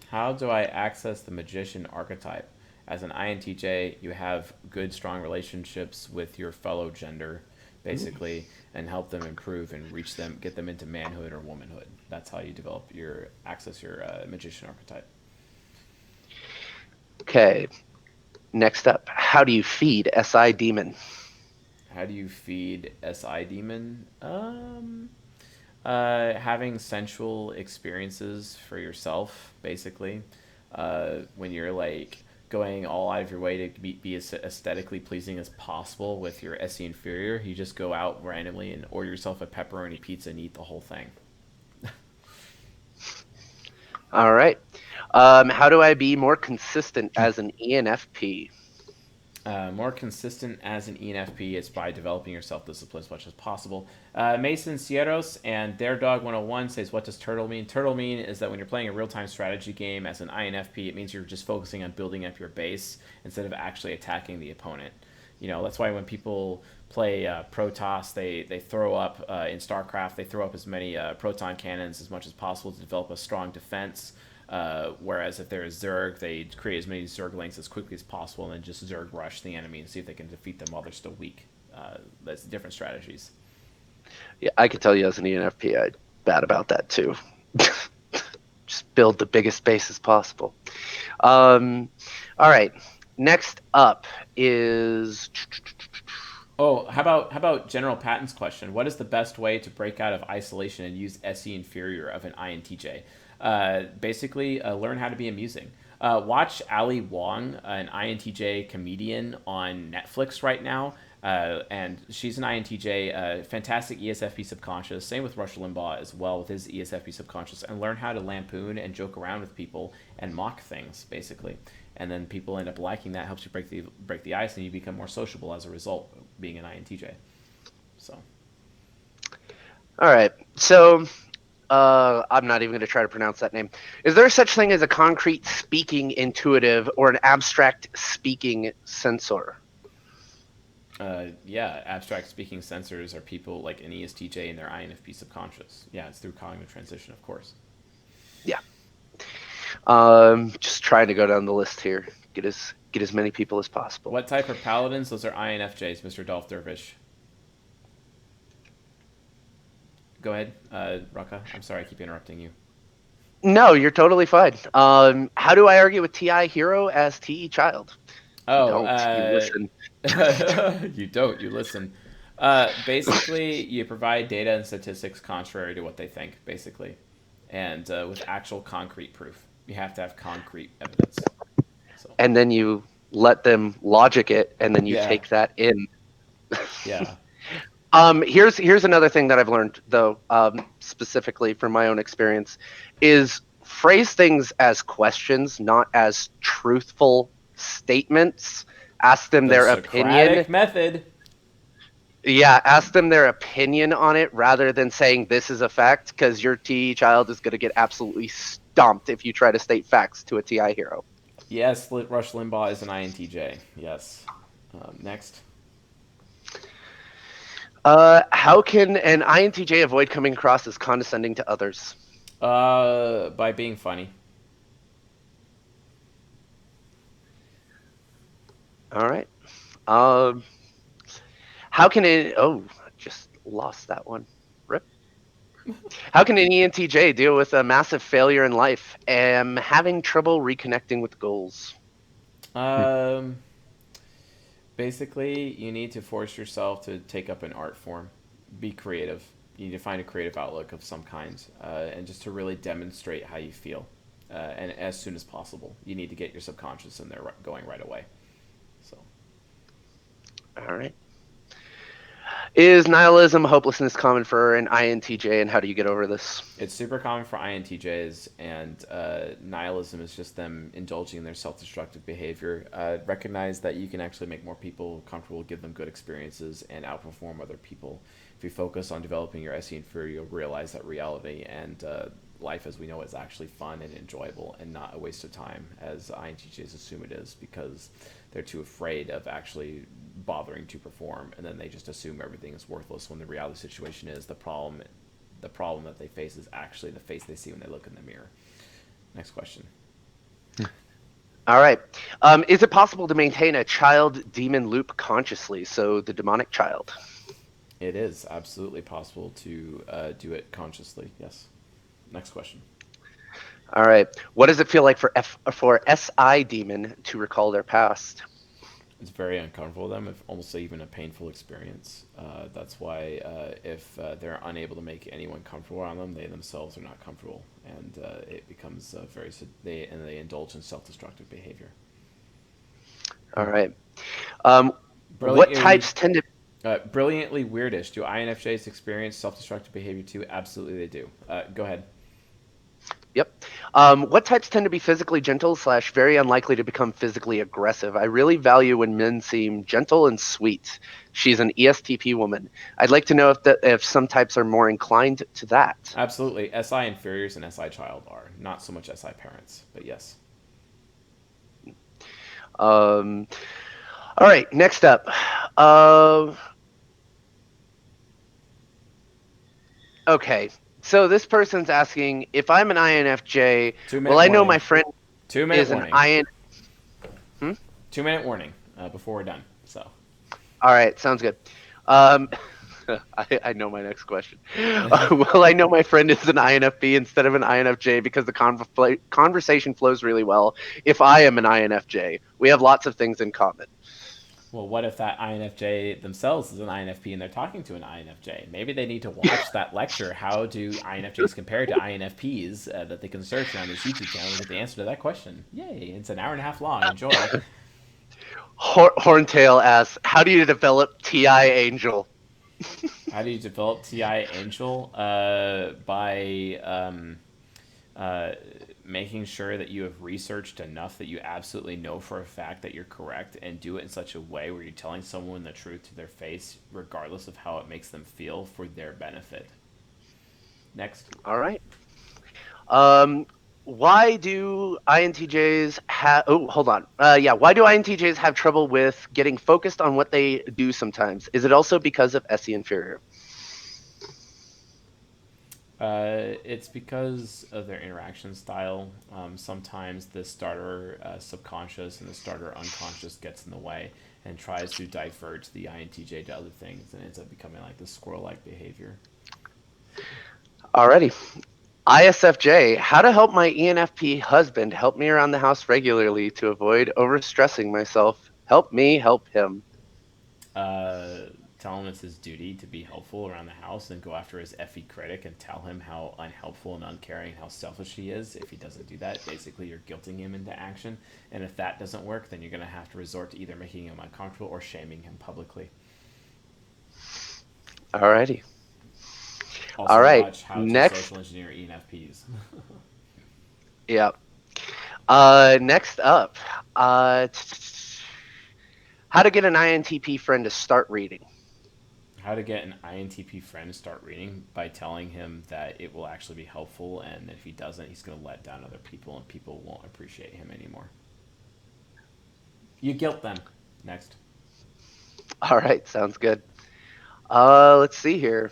How do I access the magician archetype? As an INTJ, you have good, strong relationships with your fellow gender, basically, and help them improve and reach them, get them into manhood or womanhood. That's how you develop your access your magician archetype. Okay. Next up, how do you feed SI Demon? How do you feed SI demon? Having sensual experiences for yourself, basically. When you're like going all out of your way to be as aesthetically pleasing as possible with your SE inferior, you just go out randomly and order yourself a pepperoni pizza and eat the whole thing. All right. How do I be more consistent as an ENFP? More consistent as an ENFP is by developing your self discipline as much as possible. Mason Sierros and Their Dog 101 says, what does turtle mean? Turtle mean is that when you're playing a real time strategy game as an INFP, it means you're just focusing on building up your base instead of actually attacking the opponent. That's why when people play Protoss, they throw up in StarCraft, they throw up as many proton cannons as much as possible to develop a strong defense. Whereas if they're a Zerg, they create as many Zerglings as quickly as possible and then just Zerg rush the enemy and see if they can defeat them while they're still weak. That's different strategies. Yeah, I can tell you as an ENFP, I'm bad about that too. Just build the biggest base as possible. All right. Next up is Oh, how about General Patton's question? What is the best way to break out of isolation and use SE inferior of an INTJ? Basically, learn how to be amusing. Watch Ali Wong, an INTJ comedian, on Netflix right now. And she's an INTJ, fantastic ESFP subconscious. Same with Rush Limbaugh as well with his ESFP subconscious. And learn how to lampoon and joke around with people and mock things, basically. And then people end up liking that. Helps you break the ice, and you become more sociable as a result, being an INTJ. So. All right. So I'm not even going to try to pronounce that name. Is there such thing as a concrete speaking intuitive or an abstract speaking sensor? Yeah, abstract speaking sensors are people like an ESTJ and their INFP subconscious. Yeah, it's through cognitive transition, of course. Yeah. Just trying to go down the list here. Get as many people as possible. What type are paladins? Those are INFJs, Mr. Dolph Dervish. Go ahead, Rucka. I'm sorry I keep interrupting you. No, you're totally fine. How do I argue with TI Hero as TE Child? You Oh, don't. You listen. you don't. You listen. Basically, you provide data and statistics contrary to what they think, basically, and with actual concrete proof. You have to have concrete evidence. So, And then you let them logic it, and then you yeah, take that in. yeah. Here's another thing that I've learned though, specifically from my own experience, is phrase things as questions, not as truthful statements. Ask them The their opinion. Socratic method. Yeah, ask them their opinion on it rather than saying this is a fact, because your TE child is going to get absolutely stomped if you try to state facts to a TI hero. Yes, Rush Limbaugh is an INTJ. Yes. Next. How can an INTJ avoid coming across as condescending to others? By being funny. All right. Um, how can it? Oh, I just lost that one. Rip. How can an ENTJ deal with a massive failure in life and having trouble reconnecting with goals? Hmm. Um, Basically, you need to force yourself to take up an art form. Be creative. You need to find a creative outlook of some kind, and just to really demonstrate how you feel. And as soon as possible, you need to get your subconscious in there going right away. So All right. Is nihilism, hopelessness common for an INTJ, and how do you get over this? it's super common for INTJs, and nihilism is just them indulging in their self-destructive behavior. Recognize that you can actually make more people comfortable, give them good experiences, and outperform other people. If you focus on developing your SE inferior, you'll realize that reality and life as we know it is actually fun and enjoyable and not a waste of time, as INTJs assume it is, because they're too afraid of actually bothering to perform, and then they just assume everything is worthless when the reality situation is the problem that they face is actually the face they see when they look in the mirror. Next question. All right. Is it possible to maintain a child demon loop consciously? So the demonic child. It is absolutely possible to do it consciously. Yes. Next question. All right. What does it feel like for SI demon to recall their past? It's very uncomfortable for them, if almost even a painful experience. That's why if they're unable to make anyone comfortable around them, they themselves are not comfortable, and it becomes they indulge in self-destructive behavior. All right. What Brilliantly, types tend to brilliantly weirdish. Do INFJs experience self-destructive behavior too? Absolutely, they do. Go ahead. Yep. What types tend to be physically gentle slash very unlikely to become physically aggressive? I really value when men seem gentle and sweet. She's an ESTP woman. I'd like to know if some types are more inclined to that. Absolutely, SI inferiors and SI child are not so much SI parents, but yes. Um, all right. Next up. Uh, okay. So this person's asking if I'm an INFJ. Two Well, minute I know my warning. friend 2 minute is an warning. IN. Hmm? 2 minute warning before we're done. So All right. Sounds good. Um, I know my next question. Well, I know my friend is an INFP instead of an INFJ because the conversation flows really well. If I am an INFJ, we have lots of things in common. well, what if that INFJ themselves is an INFP and they're talking to an INFJ? Maybe they need to watch that lecture. How do INFJs compare to INFPs that they can search on this YouTube channel to get the answer to that question? Yay! It's an hour and a half long. Enjoy. Horntail asks, "How do you develop TI Angel?" How do you develop TI Angel? By uh, making sure that you have researched enough that you absolutely know for a fact that you're correct, and do it in such a way where you're telling someone the truth to their face, regardless of how it makes them feel, for their benefit. Next. All right. Um, why do INTJs have? Oh, hold on. Yeah, why do INTJs have trouble with getting focused on what they do sometimes? Is it also because of SE inferior? It's because of their interaction style. Sometimes the starter subconscious and the starter unconscious gets in the way and tries to divert the INTJ to other things and ends up becoming like this squirrel-like behavior. So, Alrighty. ISFJ, how to help my ENFP husband help me around the house regularly to avoid overstressing myself. Help me help him. uh, tell him it's his duty to be helpful around the house and go after his FE critic and tell him how unhelpful and uncaring and how selfish he is. If he doesn't do that, basically you're guilting him into action. And if that doesn't work, then you're going to have to resort to either making him uncomfortable or shaming him publicly. Alrighty. Also, Alright. watch How to Next. Social Engineer ENFPs. Yeah. Next up. Uh, how to get an INTP friend to start reading. How to get an INTP friend to start reading by telling him that it will actually be helpful, and if he doesn't, he's going to let down other people, and people won't appreciate him anymore. You guilt them. Next. Alright, sounds good. Let's see here.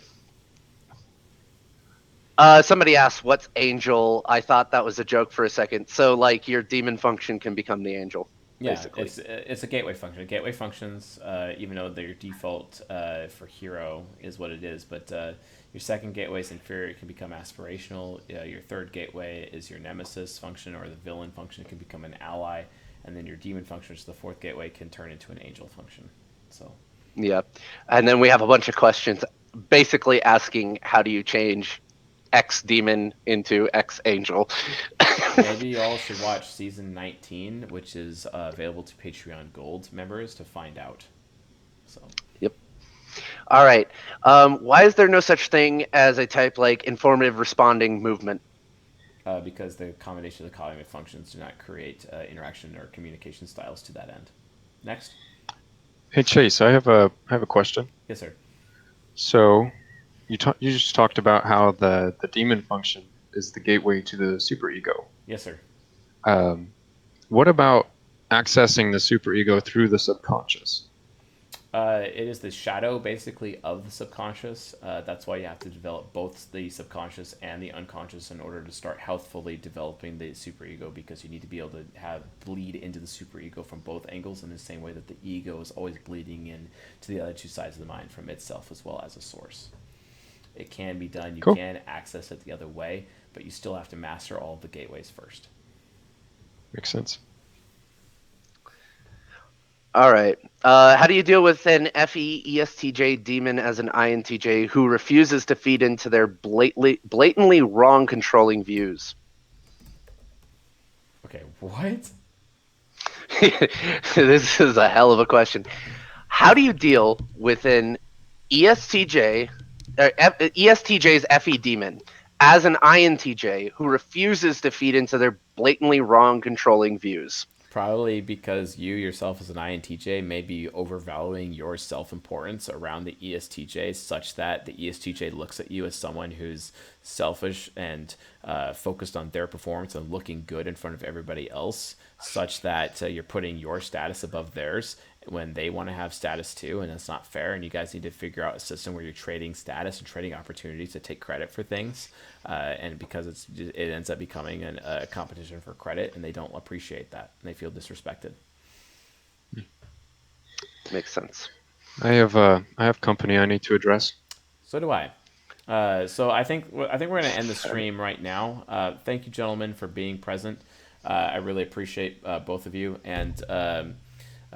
Somebody asked, "What's angel?" I thought that was a joke for a second. So, like, your demon function can become the angel, Yeah, basically. it's a gateway function. Gateway functions, even though their default for hero is what it is, but your second gateway is inferior. It can become aspirational. Your third gateway is your nemesis function or the villain function. It can become an ally, and then your demon function, which is the fourth gateway, can turn into an angel function. So Yeah. And then we have a bunch of questions basically asking, how do you change X demon into X angel? maybe you all should watch season 19, which is available to Patreon Gold members to find out. So Yep. All right. Why is there no such thing as a type like informative responding movement? because the combination of the cognitive functions do not create interaction or communication styles to that end. Next. Hey Chase, I have a question. Yes, sir. So you just talked about how the demon function is the gateway to the superego. Yes, sir. Um, what about accessing the superego through the subconscious? It is the shadow, basically, of the subconscious. That's why you have to develop both the subconscious and the unconscious in order to start healthfully developing the superego, because you need to be able to have bleed into the superego from both angles in the same way that the ego is always bleeding in to the other two sides of the mind from itself as well as a source. It can be done. You Cool. can access it the other way, but you still have to master all of the gateways first. Makes sense. All right. How do you deal with an FE ESTJ demon as an INTJ who refuses to feed into their blatantly wrong controlling views? Okay, what? This is a hell of a question. How do you deal with an ESTJ, ESTJ's FE demon as an INTJ who refuses to feed into their blatantly wrong controlling views? Probably because you yourself as an INTJ may be overvaluing your self importance around the ESTJ, such that the ESTJ looks at you as someone who's selfish and focused on their performance and looking good in front of everybody else, such that you're putting your status above theirs when they want to have status too, and that's not fair. And you guys need to figure out a system where you're trading status and trading opportunities to take credit for things. And because it ends up becoming a competition for credit, and they don't appreciate that, and they feel disrespected. Makes sense. I have company I need to address. So do I. So I think we're going to end the All right. stream right now. Thank you, gentlemen, for being present. I really appreciate both of you, and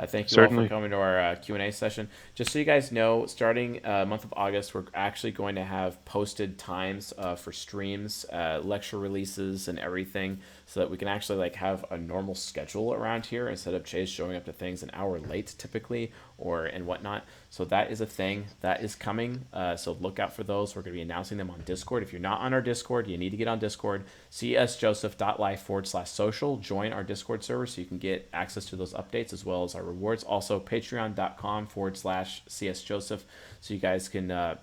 thank you all for Certainly. coming to our Q&A session. Just so you guys know, starting month of August, we're actually going to have posted times for streams, lecture releases, and everything, so that we can actually like have a normal schedule around here instead of Chase showing up to things an hour late typically or and whatnot. So that is a thing that is coming. So look out for those. We're going to be announcing them on Discord. If you're not on our Discord, you need to get on Discord. csjoseph.life/social. Join our Discord server so you can get access to those updates as well as our rewards. Also, patreon.com/csjoseph so you guys can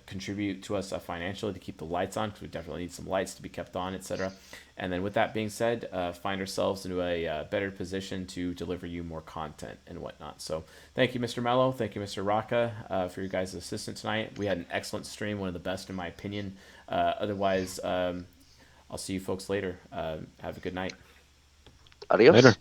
contribute to us financially to keep the lights on, because we definitely need some lights to be kept on, etc. And then with that being said, find ourselves into a better position to deliver you more content and whatnot. So thank you, Mr. Mello. Thank you, Mr. Rocca, for your guys' assistance tonight. We had an excellent stream, one of the best in my opinion. Otherwise, I'll see you folks later. Have a good night. Adios. Later.